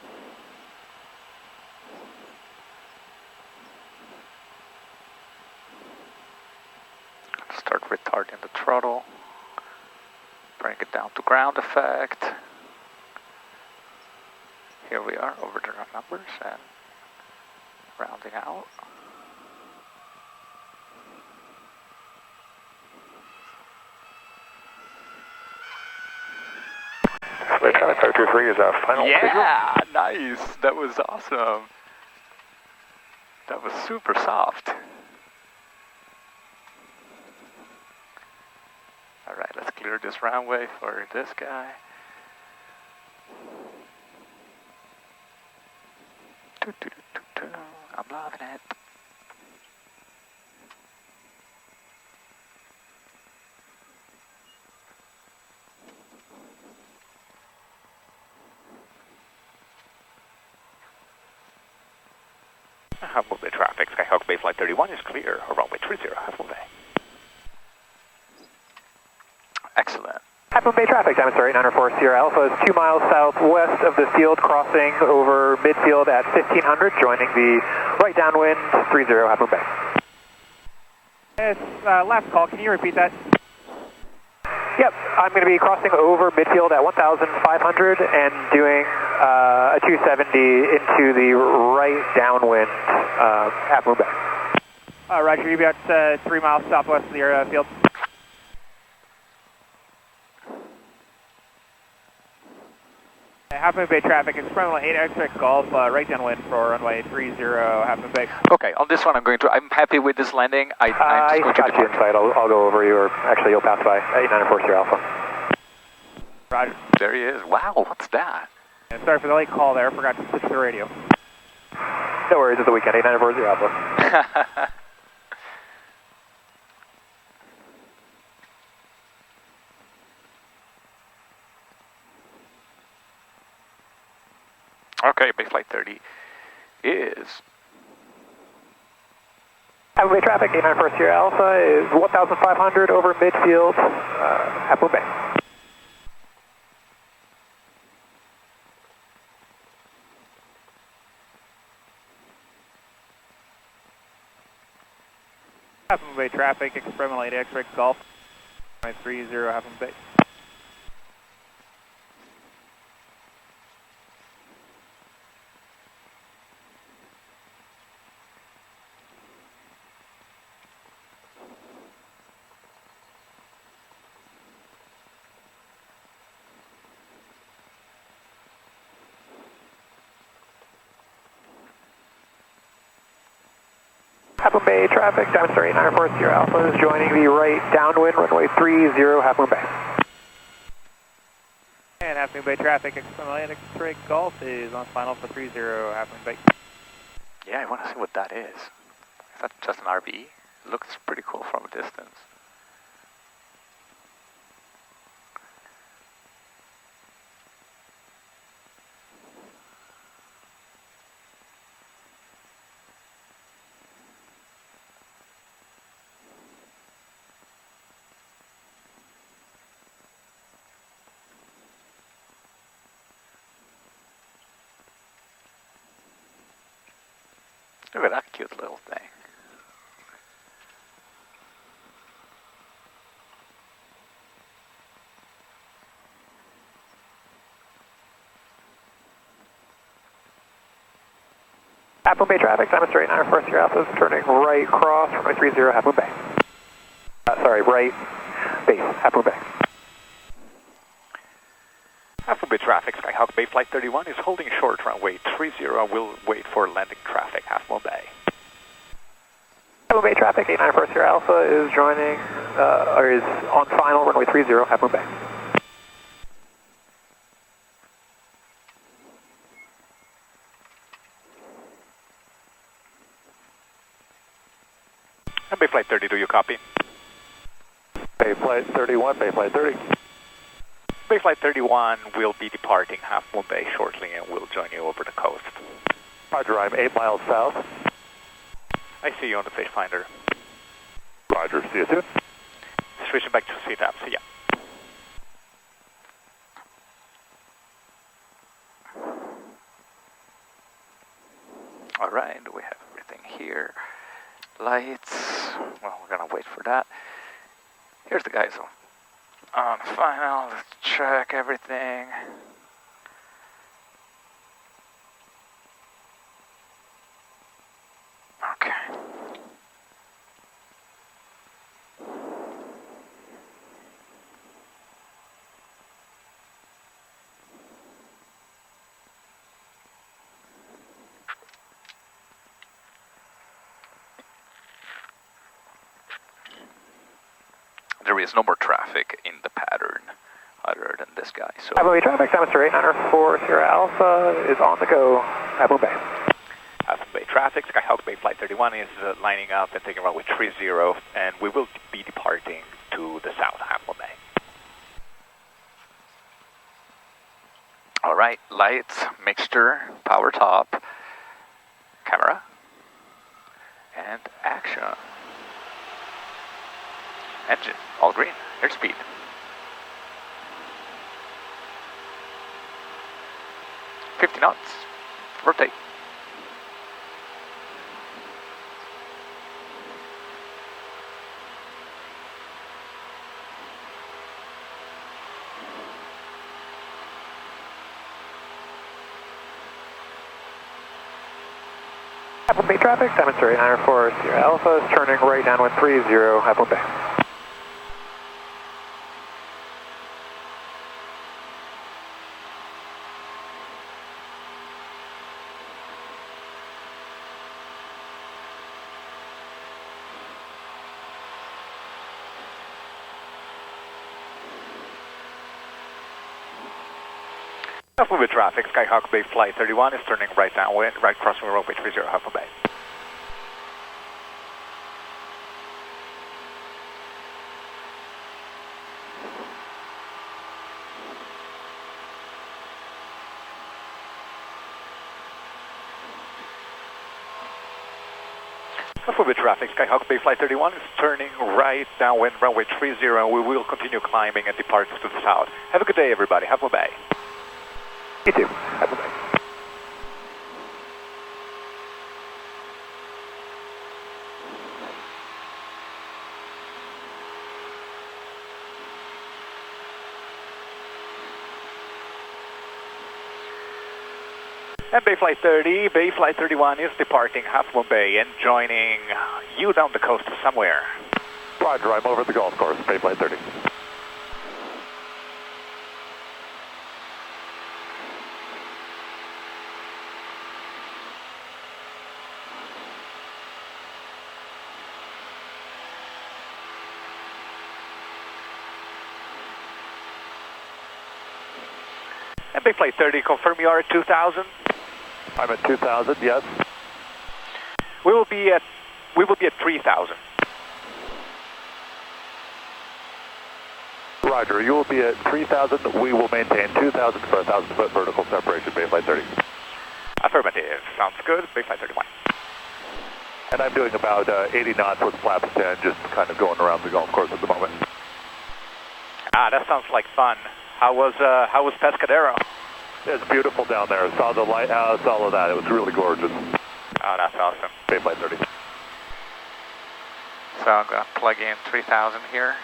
Start retarding the throttle. Bring it down to ground effect. Here we are over the numbers and rounding out. Traffic 523 is our final. Yeah, nice. That was awesome. That was super soft. Alright, let's clear this runway for this guy. I'm loving it. Half Moon Bay traffic, Skyhawk Bay Flight 31 is clear, runway 30, Half Moon Bay. Excellent. Half Moon Bay traffic, demonstrate 904 Sierra Alpha is 2 miles southwest of the field, crossing over midfield at 1500, joining the right downwind 30 Half Moon Bay. Yes, last call, can you repeat that? Yep, I'm going to be crossing over midfield at 1,500 and doing a 270 into the right downwind Half Moon Bay. Roger, you'll be about 3 miles southwest of the airfield. Half Moon Bay traffic, experimental 8 expect Golf, right downwind for runway 30 Half Moon Bay. Okay, on this one I'm happy with this landing. I'm just got you inside, I'll go over you, or actually you'll pass by 894 Sierra Alpha. Roger. There he is. Wow, what's that? And sorry for the late call there, forgot to switch the radio. No worries, it's the weekend, 894 Sierra Alpha. Okay, Bay Flight 30 is... Half Moon Bay traffic, 894 Sierra Alpha is 1,500 over midfield, Half Moon Bay. Half Moon Bay traffic, experimental 8 expect Golf, runway 30 Half Moon Bay. Half Moon Bay traffic, Diamond Star 8940 Alpha is joining the right downwind, runway 30, Half Moon Bay. And Half Moon Bay traffic, Atlantic X-ray Golf is on final for 30, Half Moon Bay. Yeah, I want to see what that is. Is that just an RV? It looks pretty cool from a distance. Look at that cute little thing. Half Moon Bay traffic, Diamond Star 8940 Alpha is turning right cross, runway 30, Half Moon Bay. Sorry, right base, Half Moon Bay. Half Moon Bay traffic, Skyhawk Bay Flight 31 is holding short runway 30 and will wait for landing traffic, Half Moon Bay. Half Moon Bay traffic, 8940 Alpha is joining, or is on final, runway 30, Half Moon Bay. And Bay Flight 30, do you copy? Bay Flight 31, Bay Flight 30. Bay Flight 31 will be departing Half Moon Bay shortly and will join you over the coast. Roger, I'm 8 miles south. I see you on the fish finder. Roger, see you soon. Switching back to CTAP, see ya. Alright, we have everything here. Lights, well, we're gonna wait for that. Here's the guys on final, let's check everything. Okay. There is no more traffic in the pattern other than this guy. So Half Moon Bay traffic, Diamond Star 8940 Alpha is on the go, Half Moon Bay. Half Moon Bay traffic, Skyhawk Bay Flight 31 is lining up and taking runway 30, and we will be departing to the south, Half Moon Bay. Alright, lights, mixture, power top, camera, and action. Engine, all green, airspeed. $50 knots, rotate. Half Moon Bay traffic, Diamond Star 8940 Alpha is turning right downwind 30, Half Moon Bay. Half Moon Bay traffic, Skyhawk Bay Flight 31 is turning right downwind, right crossing runway 30, Half Moon Bay. Half Moon Bay traffic, Skyhawk Bay Flight 31 is turning right downwind, runway 30, and we will continue climbing and depart to the south. Have a good day, everybody. Half Moon Bay. You too, Half Moon Bay. And Bay Flight 30, Bay Flight 31 is departing Half Moon Bay and joining you down the coast somewhere. Roger, I'm over at the golf course, Bay Flight 30. Bayflight 30, confirm you are at 2,000. I'm at 2,000, yes. We will be at 3,000. Roger, you will be at 3,000. We will maintain 2,000 for a 1,000-foot vertical separation, Bayflight 30. Affirmative. Sounds good. Bayflight 31. And I'm doing about 80 knots with flaps 10, just kind of going around the golf course at the moment. Ah, that sounds like fun. How was Pescadero? It's beautiful down there. I saw the lighthouse, all of that. It was really gorgeous. Oh, that's awesome. Bayflight 30. So I'm going to plug in 3,000 here.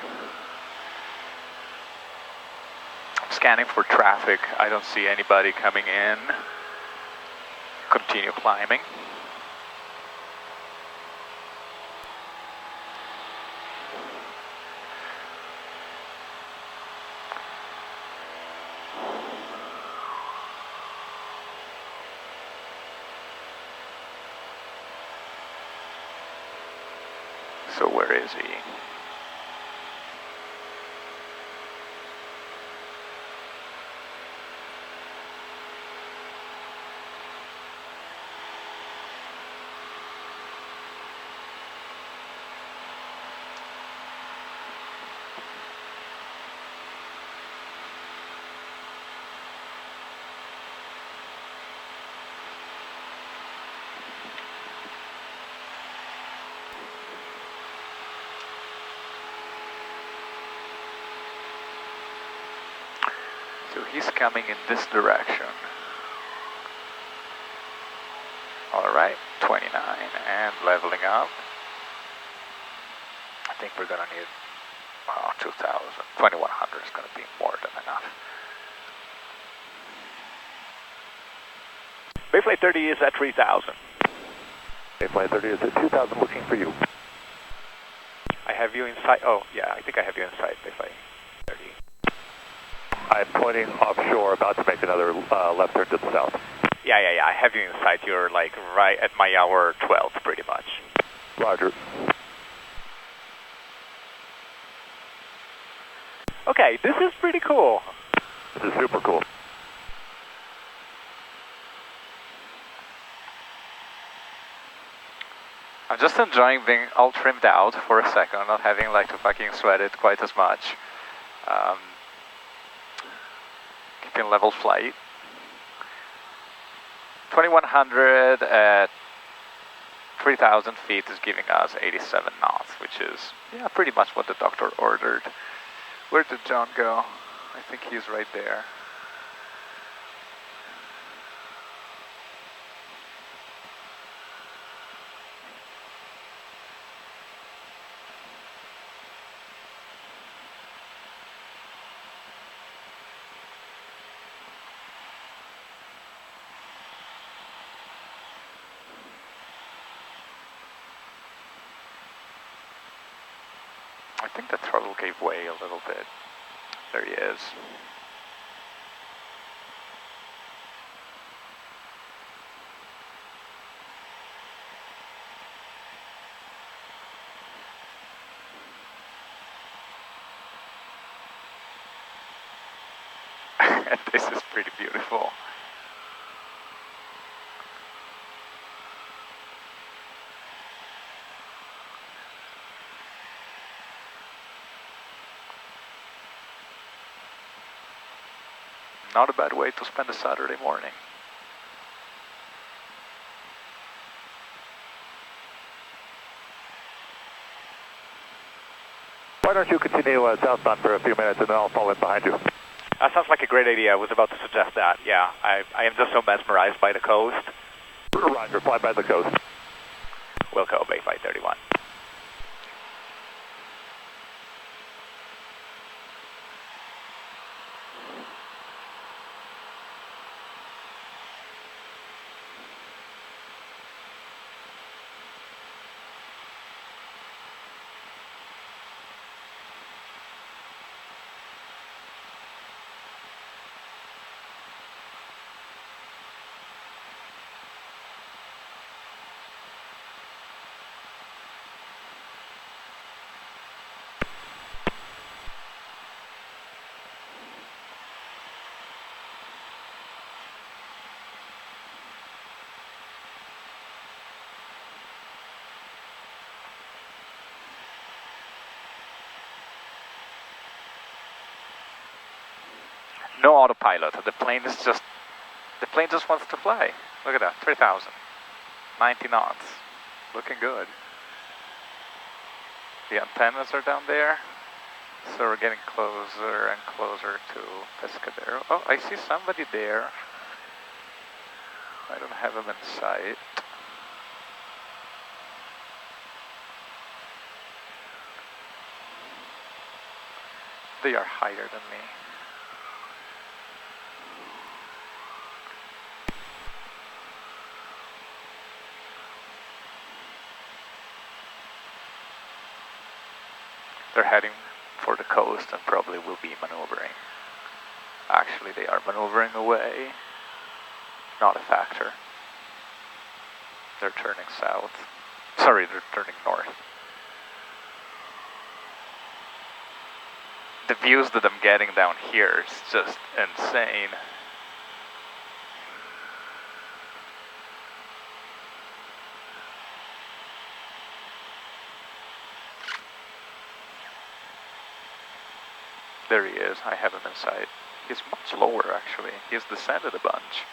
I'm scanning for traffic. I don't see anybody coming in. Continue climbing. So where is he? So he's coming in this direction. Alright, 29 and leveling up. I think we're gonna need 2,000. 2,100 is gonna be more than enough. Bayflight 30 is at 3,000. Bayflight 30 is at 2,000, looking for you. I have you in sight. Oh, yeah, I think I have you in sight, Bayflight 30. I'm pointing offshore, about to make another left turn to the south. Yeah, I have you in sight. You're like right at my hour 12, pretty much. Roger. Okay, this is pretty cool. This is super cool. I'm just enjoying being all trimmed out for a second, not having like to fucking sweat it quite as much. Keeping level flight. 2,100 at 3,000 feet is giving us 87 knots, which is, yeah, pretty much what the doctor ordered. Where did John go? I think he's right there. I think the throttle gave way a little bit. There he is. And this is pretty beautiful. Not a bad way to spend a Saturday morning. Why don't you continue southbound for a few minutes and then I'll fall in behind you. That sounds like a great idea. I was about to suggest that. Yeah, I am just so mesmerized by the coast. Roger, fly by the coast. Wilco, Bayflight 31. No autopilot. The plane just wants to fly. Look at that, 3,000. 90 knots. Looking good. The antennas are down there. So we're getting closer and closer to Pescadero. Oh, I see somebody there. I don't have him in sight. They are higher than me. They're heading for the coast and probably will be maneuvering. Actually, they are maneuvering away. Not a factor. They're turning south. Sorry, they're turning north. The views that I'm getting down here is just insane. There he is, I have him in sight. He's much lower actually, he's descended a bunch.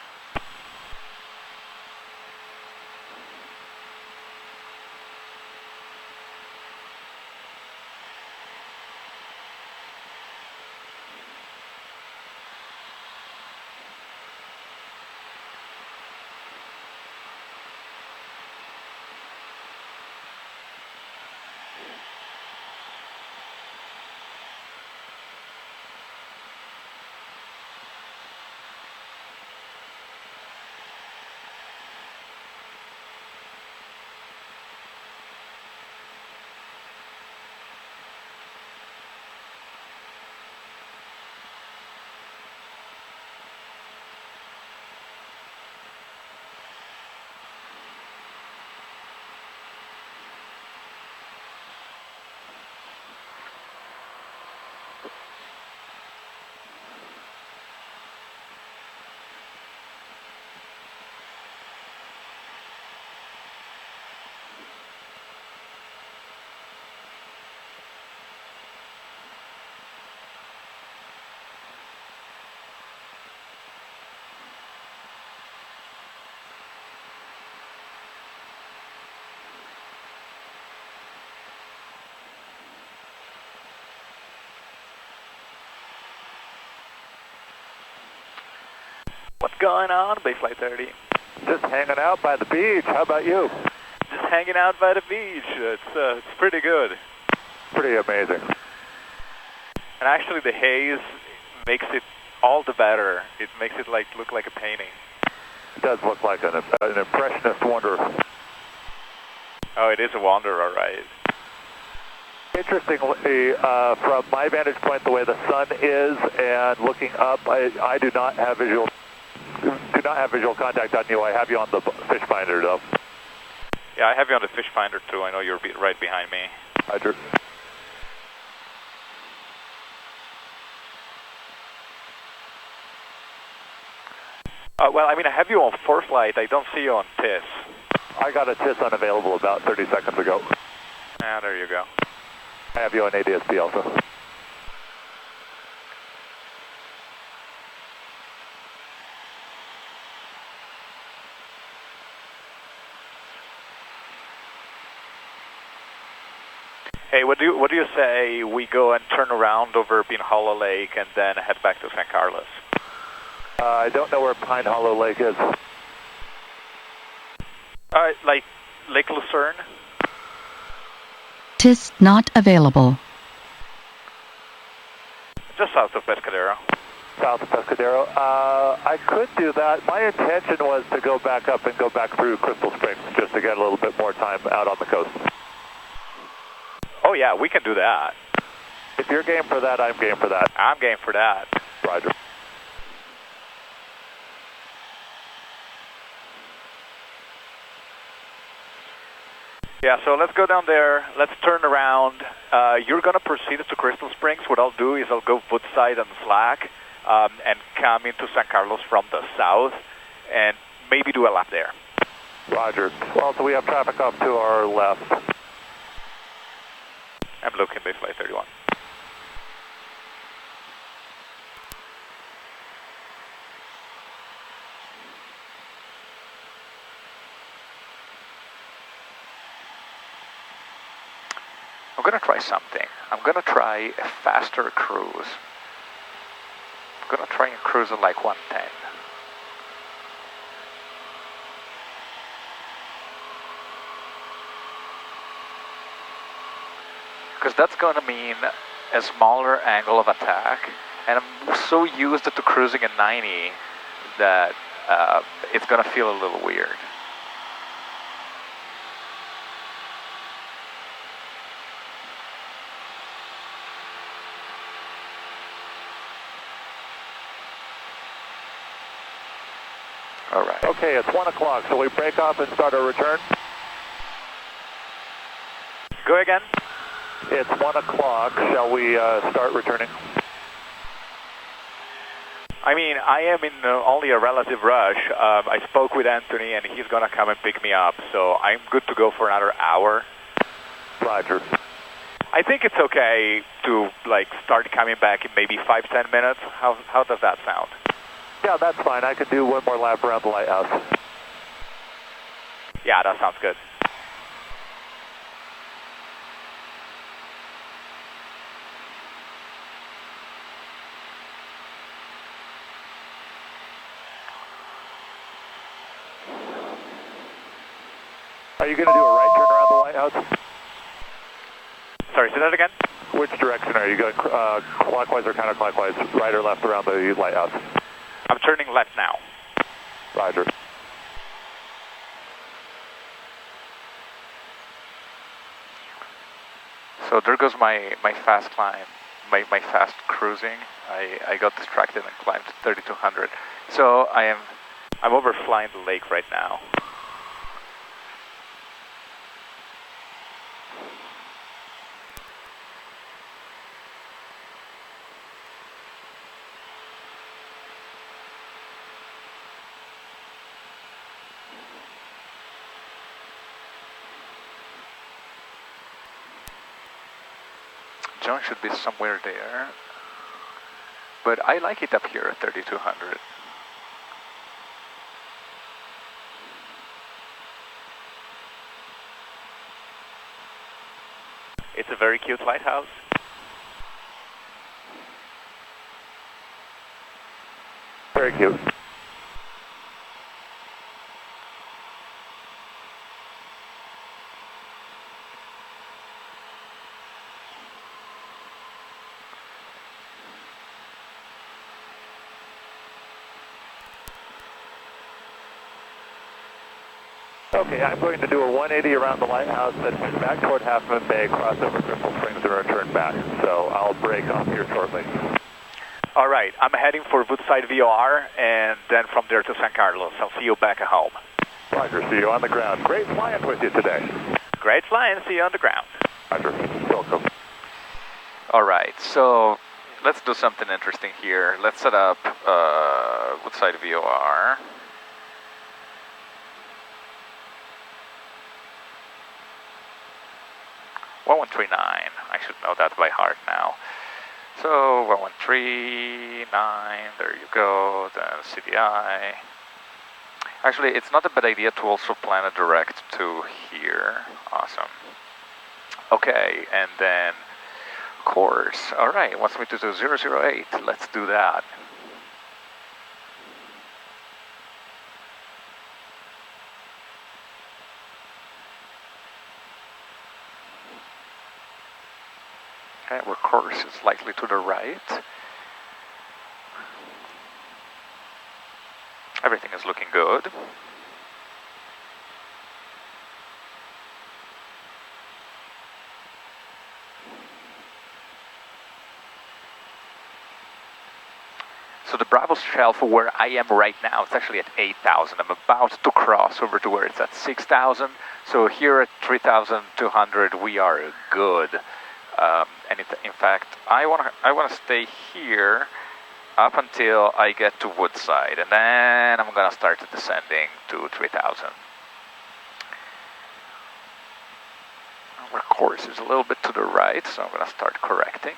What's going on, Bayflight 30? Just hanging out by the beach. How about you? Just hanging out by the beach. It's pretty good. Pretty amazing. And actually the haze makes it all the better. It makes it look like a painting. It does look like an impressionist wonder. Oh, it is a wonder, all right. Interestingly, from my vantage point, the way the sun is and looking up, I do not have visual contact on you. I have you on the fish finder, though. Yeah, I have you on the fish finder too. I know you're right behind me. Roger. Well, I mean, I have you on ForeFlight. I don't see you on TIS. I got a TIS unavailable about 30 seconds ago. Ah, there you go. I have you on ADSB also. Hey, what do you say we go and turn around over Pine Hollow Lake and then head back to San Carlos? I don't know where Pine Hollow Lake is. Like Lake Lucerne? TIS not available. Just south of Pescadero. South of Pescadero. I could do that. My intention was to go back up and go back through Crystal Springs just to get a little bit more time out on the coast. Oh yeah, we can do that. If you're game for that, I'm game for that. I'm game for that. Roger. Yeah, so let's go down there, let's turn around. You're going to proceed to Crystal Springs. What I'll do is I'll go Woodside and Slack and come into San Carlos from the south and maybe do a lap there. Roger. Well, so we have traffic off to our left. I'm looking at Flight 31. I'm gonna try something. I'm gonna try a faster cruise. I'm gonna try and cruise at like 110. Because that's gonna mean a smaller angle of attack, and I'm so used to cruising at 90 that it's gonna feel a little weird. All right. Okay, it's 1 o'clock, so we break off and start our return. Go again. It's 1 o'clock. Shall we start returning? I mean, I am in only a relative rush. I spoke with Anthony, and he's going to come and pick me up, so I'm good to go for another hour. Roger. I think it's okay to like start coming back in maybe 5-10 minutes. How does that sound? Yeah, that's fine. I could do one more lap around the lighthouse. Yeah, that sounds good. Are you going to do a right turn around the lighthouse? Sorry, say that again? Which direction are you going? Clockwise or counterclockwise? Right or left around the lighthouse? I'm turning left now. Roger. So there goes my fast climb, my fast cruising. I got distracted and climbed to 3200. So I'm over flying the lake right now. John should be somewhere there, but I like it up here at 3200. It's a very cute lighthouse. Very cute. Okay, I'm going to do a 180 around the lighthouse, then head back toward Half Moon Bay, cross over Crystal Springs, and return back. So I'll break off here shortly. All right, I'm heading for Woodside VOR, and then from there to San Carlos. I'll see you back at home. Roger, see you on the ground. Great flying with you today. Great flying, see you on the ground. Roger, welcome. All right, so let's do something interesting here. Let's set up Woodside VOR. .139, I should know that by heart now. So 1139, there you go, then CDI. Actually, it's not a bad idea to also plan a direct to here. Awesome. Okay, and then course. All right, wants me to do 008. Let's do that. Okay, our course is slightly to the right. Everything is looking good. So the Bravo shelf where I am right now, it's actually at 8,000. I'm about to cross over to where it's at 6,000. So here at 3,200, we are good. And in fact, I want to stay here up until I get to Woodside, and then I'm gonna start descending to 3,000. Our course is a little bit to the right, so I'm gonna start correcting.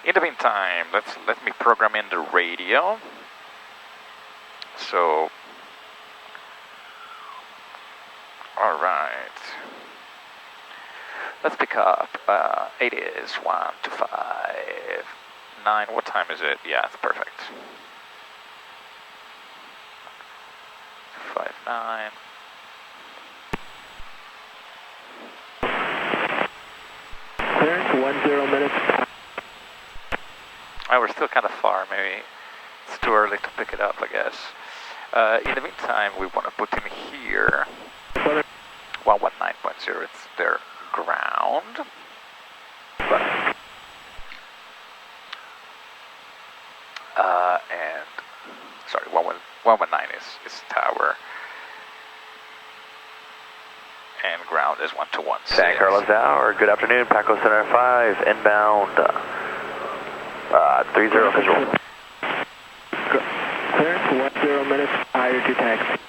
In the meantime, let me program in the radio. so... Alright. Let's pick up. It is 1:25:9. What time is it? Yeah, it's perfect. 5:09. Clearance 10 minutes. Oh, we're still kind of far. Maybe it's too early to pick it up, I guess. In the meantime, we want to put in here 119.0. It's their ground. And sorry, 119 is tower. And ground is 121. San Carlos Tower, good afternoon, Paco Center 5, inbound 30 visual. Clearance 10 minutes prior to taxi.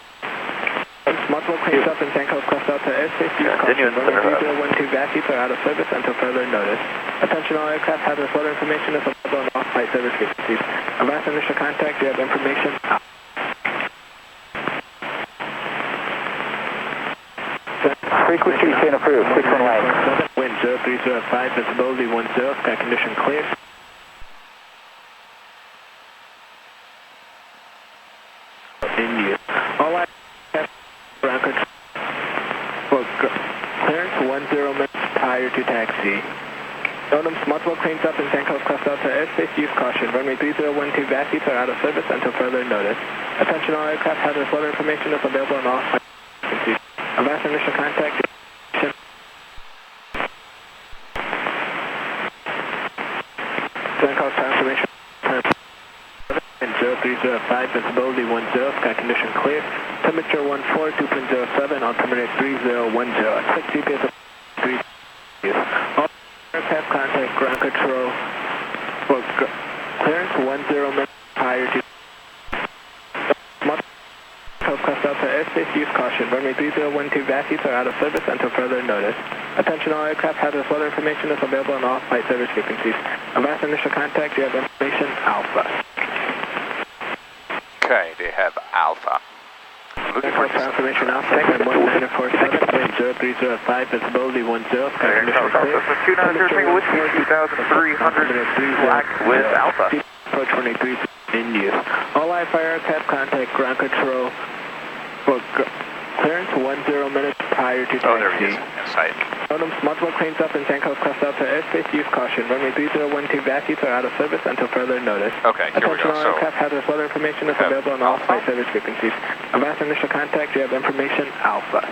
Multiple cleans up in San Carlos Cross Delta airspace. Continuing Center 3012 VASIs are out of service until further notice. Attention all aircraft hazardous weather information is available on off-flight service frequencies. Advance initial contact, you have information out. Frequency chain approved, 619. Wind 0305, visibility 10, sky condition clear. In use. All I have ground control for clearance 10 minutes prior to taxi. Notice multiple cranes up in San Carlos Cross Delta airspace, use caution. Runway 3012 VASIs are out of service until further notice. Attention all aircraft hazardous weather information is available on all frequencies. Advance initial contact. San Carlos transformation. Wind 0305, visibility 10, sky condition clear. Temperature 14, 2.07, altimeter 3010. Expect GPS of 3. All aircraft contact ground control for clearance 10 minutes prior to Cross Delta airspace, use caution. Runway 3012 VASIs are out of service until further notice. Attention all aircraft hazardous weather information is available on all flight service frequencies. Advance initial contact, you have information Alpha. Okay, they have Alpha. Looking for transformation Alpha, 1947, wind 0305, visibility 10, sky condition clear. 290 Whiskey 2300 black with Alpha. Approach 23 in use. All live fire aircraft contact ground control for clearance 10 minutes prior to taxi. Oh, there he is, in sight. Notice multiple cranes up in San Carlos Cross Delta airspace, use caution. Runway 3012 VASIs are out of service until further notice. Okay, here we go. Attention all aircraft hazardous weather information is available on all flight service frequencies. Advance initial contact, you have information Alpha.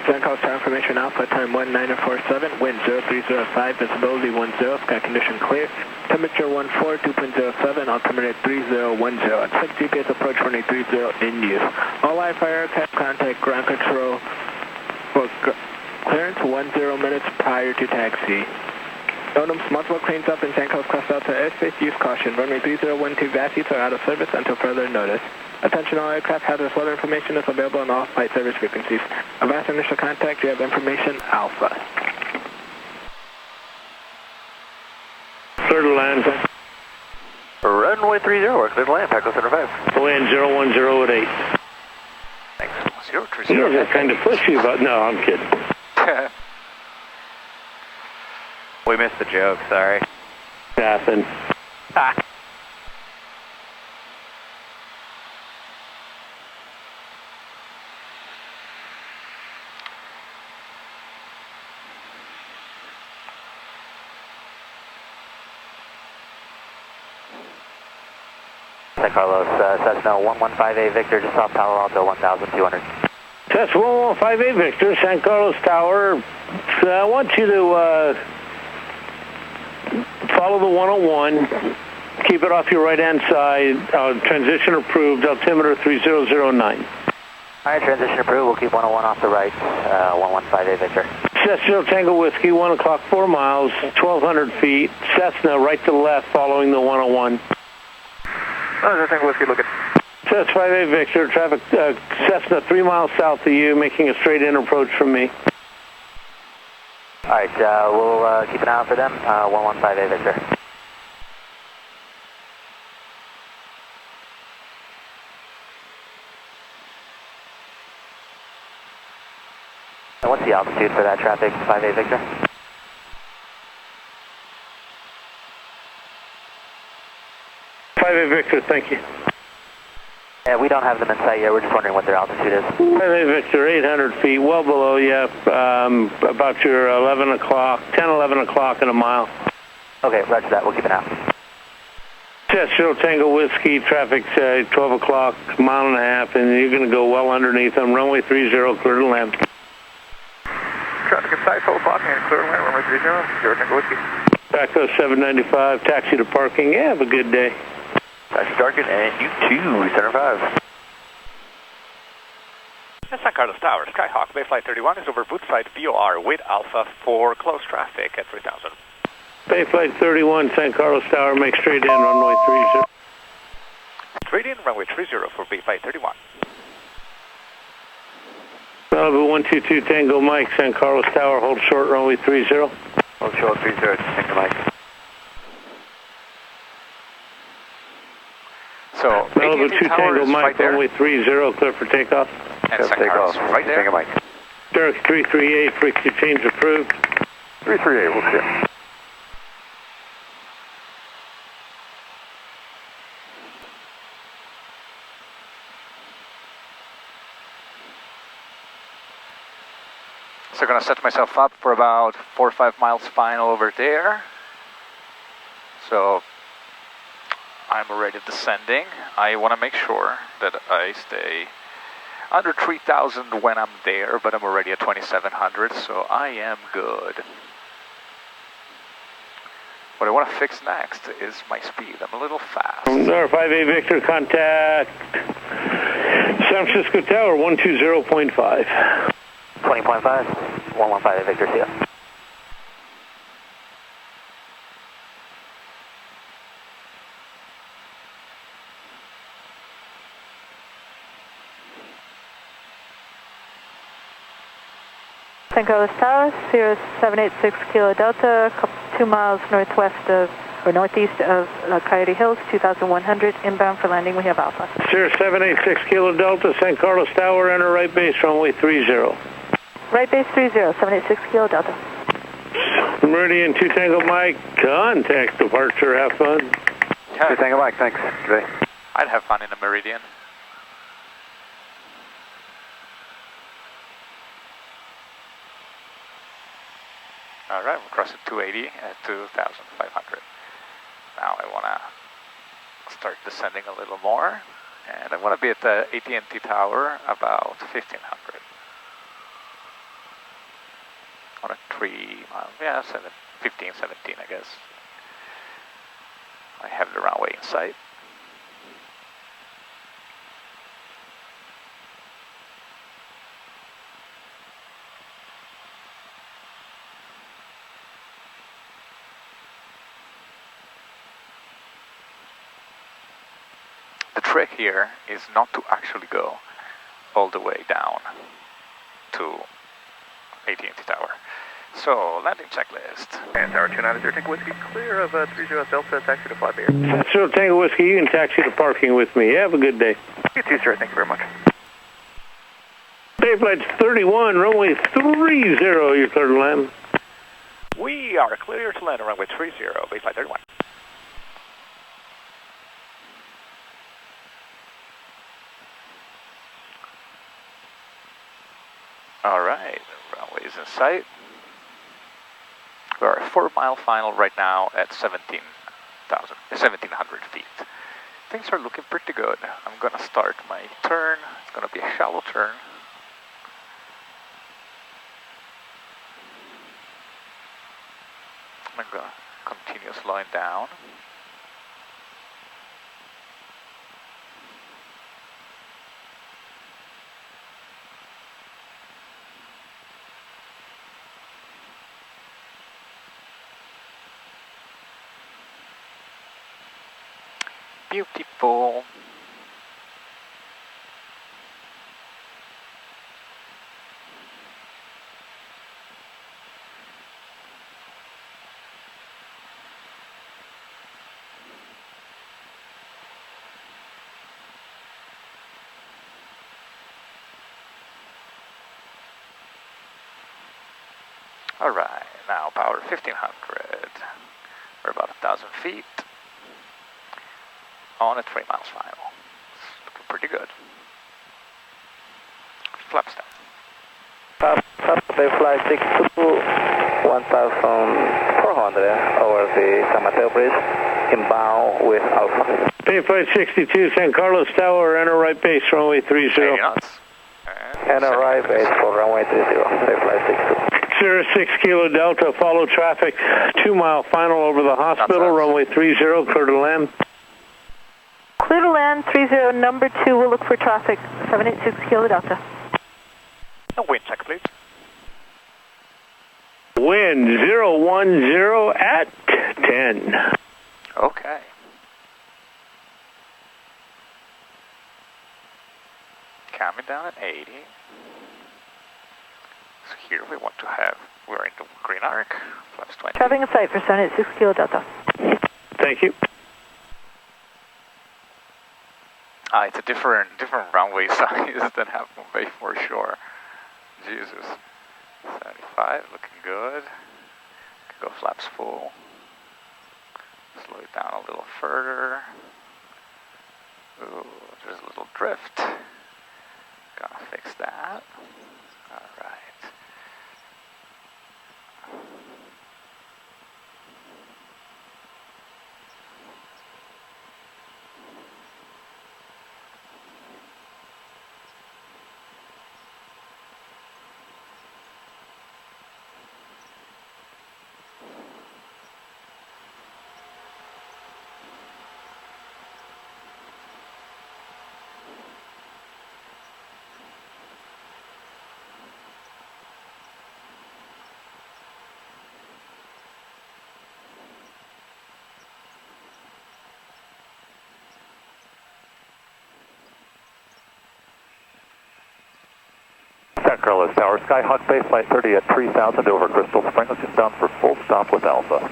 San Carlos Tower information Alpha, time 1947, wind 0305, visibility 10, sky condition clear. Temperature 14, 2.07, altimeter 3010. Expect GPS approach 230 in use. All live fire aircraft contact ground control for clearance 10 minutes prior to taxi. Notice multiple cranes up in San Carlos Cross Delta airspace, use caution. Runway 3012 VASIs are out of service until further notice. Attention all aircraft hazardous weather information is available on all flight service frequencies. Advance initial contact, you have information Alpha. Clear to land. Runway 30, we're clear to land, Paco Center 5. Wind 010 at 8. Thanks. 030. You guys are kind of pushy about... No, I'm kidding. We missed the joke, sorry. Nothing. San Carlos, Cessna 115A Victor, just off Palo Alto 1200. Cessna 115A Victor, San Carlos Tower. I want you to follow the 101. Keep it off your right-hand side. Transition approved, altimeter 3009. All right, transition approved. We'll keep 101 off the right, 115A Victor. Cessna Tango Whiskey, 1 o'clock, 4 miles, 1,200 feet. Cessna right to left following the 101. Oh, Tango Whiskey looking. Cessna 5A Victor, traffic, Cessna 3 miles south of you, making a straight in approach from me. All right, we'll keep an eye out for them, 115A Victor. VC altitude for that traffic, 5A Victor. Victor, thank you. Yeah, we don't have them in sight yet. We're just wondering what their altitude is. 5A Victor, 800 feet, well below you, about your 11 o'clock, 10, 11 o'clock in a mile. Okay, roger that. We'll keep an eye out. Cessna Tango Whiskey, traffic's 12 o'clock, mile and a half, and you're going to go well underneath them. Runway 30, clear to land. Traffic inside, 12 o'clock, and clear to land, runway 30, Zero Tango Whiskey. Backhoe 795, taxi to parking. Yeah, have a good day. Taxi target, and you too, Center 5. San Carlos Tower, Skyhawk, Bayflight 31 is over Woodside VOR with Alpha for close traffic at 3000. Bayflight 31, San Carlos Tower, make straight in, runway 30. Straight in, runway 30 for Bayflight 31. Malibu 122 Tango Mike, San Carlos Tower, hold short, runway 30. Hold short, 30, Tango Mike. So, Malibu 2 Tango Mike, runway 30, clear for takeoff. And San Carlos, right there. Tango Mike. Derek 338, frequency change approved. 338, we'll see you. So I'm going to set myself up for about 4 or 5 miles final over there. So I'm already descending. I want to make sure that I stay under 3,000 when I'm there, but I'm already at 2,700, so I am good. What I want to fix next is my speed. I'm a little fast. R5A Victor, contact San Francisco Tower, 120.5. 20.5, 115 Victor, see ya. San Carlos Tower, Sierra 786 Kilo Delta, 2 miles northwest of, or northeast of Coyote Hills, 2,100, inbound for landing, we have Alpha. Sierra 786 Kilo Delta, San Carlos Tower, enter right base, runway 30. Right base 30, 786 Kilo Delta. Meridian 2 Tango Mike, contact departure, have fun. Yeah. 2 Tango Mike, thanks. Good day. I'd have fun in the Meridian. Alright, we're crossing 280 at 2,500. Now I want to start descending a little more, and I want to be at the AT&T Tower about 1,500. On a 3 mile, yeah, 15, 17 I guess. I have the runway in sight. The trick here is not to actually go all the way down to AT&T Tower. So, landing checklist. And Tower 290 Tango Whiskey, clear of 30 Delta, taxi to 5 Sierra Tango Whiskey, you can taxi to parking with me. Have a good day. You too, sir. Thank you very much. Bayflight 31, runway 30, you're clear to land. We are clear to land on runway 30, Bayflight 31. Alright, the runway is in sight. We're at 4 mile final right now at 1,700 feet. Things are looking pretty good. I'm going to start my turn. It's going to be a shallow turn. I'm going to continue slowing down. Beautiful. Alright, now power 1500. We're about 1,000 feet. On a 3 miles final. It's looking pretty good. Flaps down. They fly 62, 1,400 over the San Mateo Bridge, inbound with Alpha. Bayflight 62, San Carlos Tower, enter right base, runway 30. 80 knots. Enter right base for runway 30, Bayflight 62. 06 Kilo Delta, follow traffic, 2 mile final over the hospital, runway 30, clear to land. Clear to land, 30, number 2, we'll look for traffic, 786 Kilo Delta. Wind check, please. Wind 010 at 10. Okay. Coming down at 80. So here we want to have, we're in the green arc, flaps 20. Traffic in sight for 786 Kilo Delta. Thank you. It's a different runway size than Half Moon Bay for sure. Jesus. 75, looking good. Can go flaps full. Slow it down a little further. Ooh, there's a little drift. Gonna fix that. Alright. San Carlos Tower, Skyhawk Base Flight 30 at 3,000 over Crystal Springs, inbound for full stop with Alpha.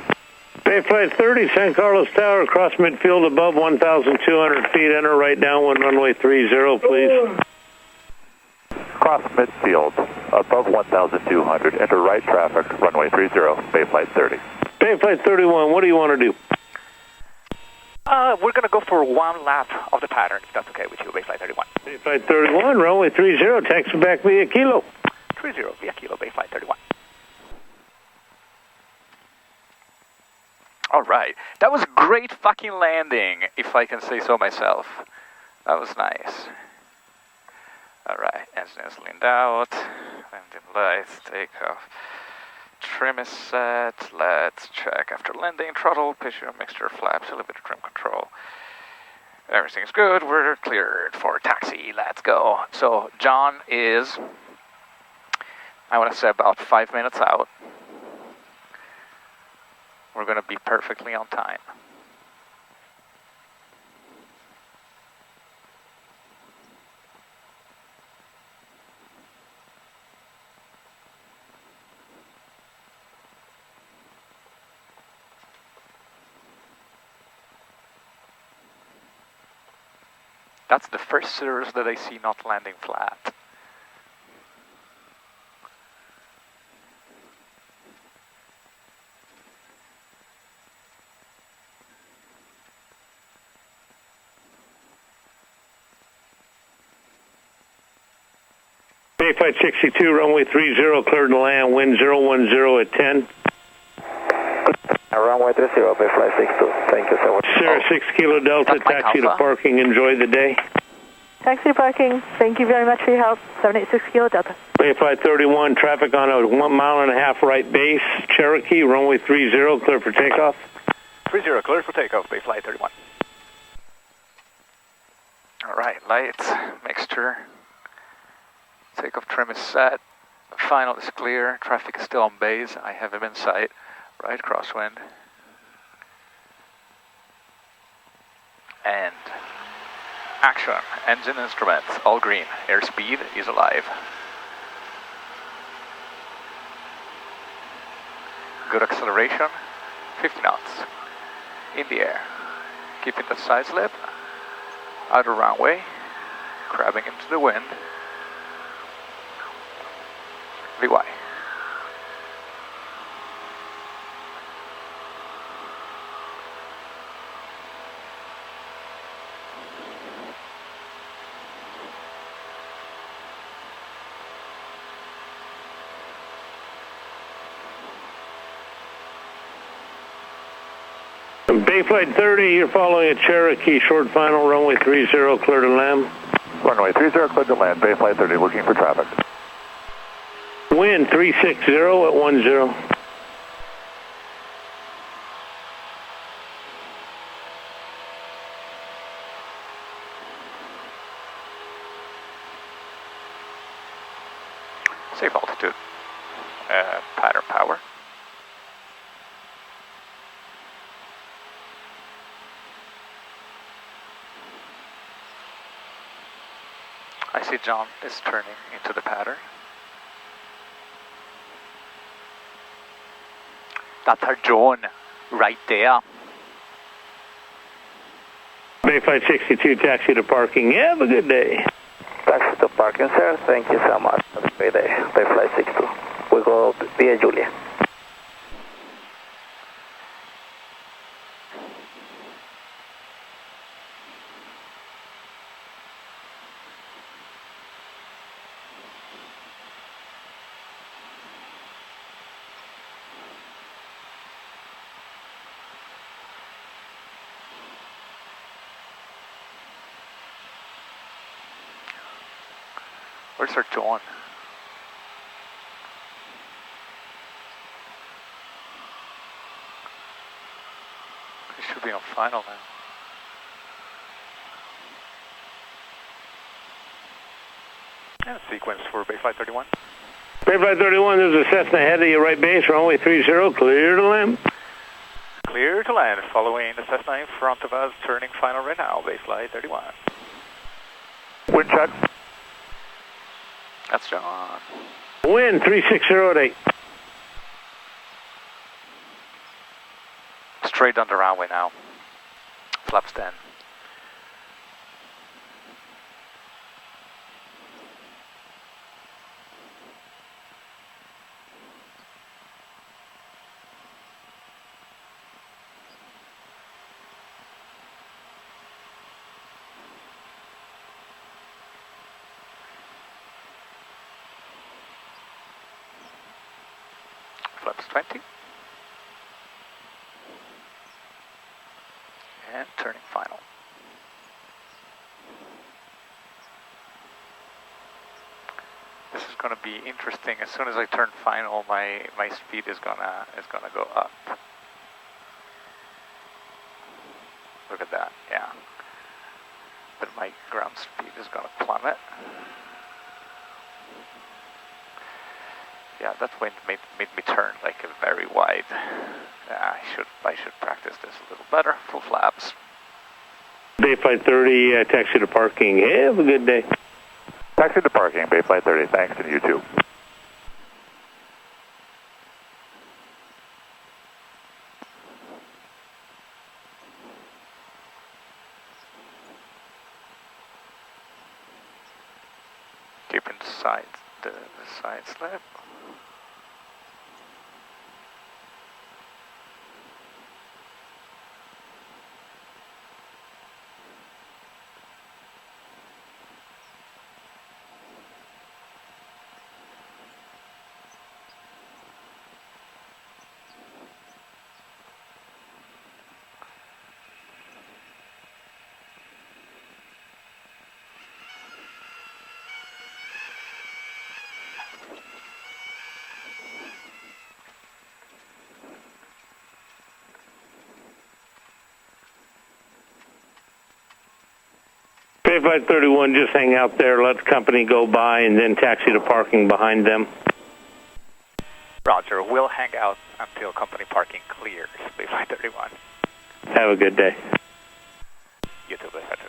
Bayflight 30, San Carlos Tower, across midfield above 1,200 feet, enter right downwind runway 30, please. Cross midfield, above 1,200, enter right traffic, runway 30, Bayflight 30. Bayflight 31, what do you want to do? We're going to go for one lap of the pattern, if that's okay with you, Bayflight 31. Bayflight 31, runway 30, taxi back via Kilo. 30 via Kilo, Bayflight 31. Alright, that was a great fucking landing, if I can say so myself. That was nice. Alright, engine is leaned out, landing lights, takeoff. Trim is set, let's check after landing, throttle, pitcher, mixture, flaps, a little bit of trim control. Everything's good, we're cleared for taxi, let's go. So John is, I want to say about 5 minutes out. We're going to be perfectly on time. That's the first Cirrus that I see not landing flat. Bayflight 62, runway 30, cleared to land, wind 010 at 10. Runway 30, Bayflight 62, thank you so much. Sierra 6 Kilo Delta, taxi to parking, enjoy the day. Taxi to parking, thank you very much for your help, 786 Kilo Delta. Bayflight 31, traffic on a 1.5 mile right base, Cherokee, runway 30, clear for takeoff. 30, clear for takeoff, Bayflight 31. Alright, lights, mixture. Takeoff trim is set. Final is clear. Traffic is still on base. I have him in sight. Right crosswind. And action. Engine instruments, all green. Airspeed is alive. Good acceleration. 50 knots. In the air. Keeping the side slip. Outer runway. Crabbing into the wind. VY. Bay Flight 30, you're following a Cherokee short final, runway 30, clear to land. Runway 30, clear to land, Bay Flight 30, looking for traffic. Wind 360 at 10. Safe altitude. Pattern power. I see John is turning into the pattern. That's our John right there. Bay Flight 62, taxi to parking. Have a good day. Taxi to parking, sir. Thank you so much. Have a great day. Bay Flight 62. We go via Julia. Where's our John? He should be on final now. Yeah, sequence for Bay Flight 31. Bay Flight 31, there's a Cessna ahead of you, right base, runway 30, clear to land. Clear to land, following the Cessna in front of us, turning final right now, Bay Flight 31. Wind check. That's John. Wind 360 at 8. Straight on the runway now. Flaps 10. Flaps 20. And turning final. This is going to be interesting. As soon as I turn final, my speed is gonna go up. Look at that, yeah. But my ground speed is gonna plummet. Yeah, that wind made me turn like a very wide. I should practice this a little better. Full flaps. Bay Flight 30, taxi to parking. Have a good day. Taxi to parking, Bay Flight 30. Thanks, and you too. Keeping the side slip. Bay Flight 31, just hang out there, let the company go by, and then taxi to parking behind them. Roger, we'll hang out until company parking clears, Bay Flight 31. Have a good day. You too, Bay Flight 31.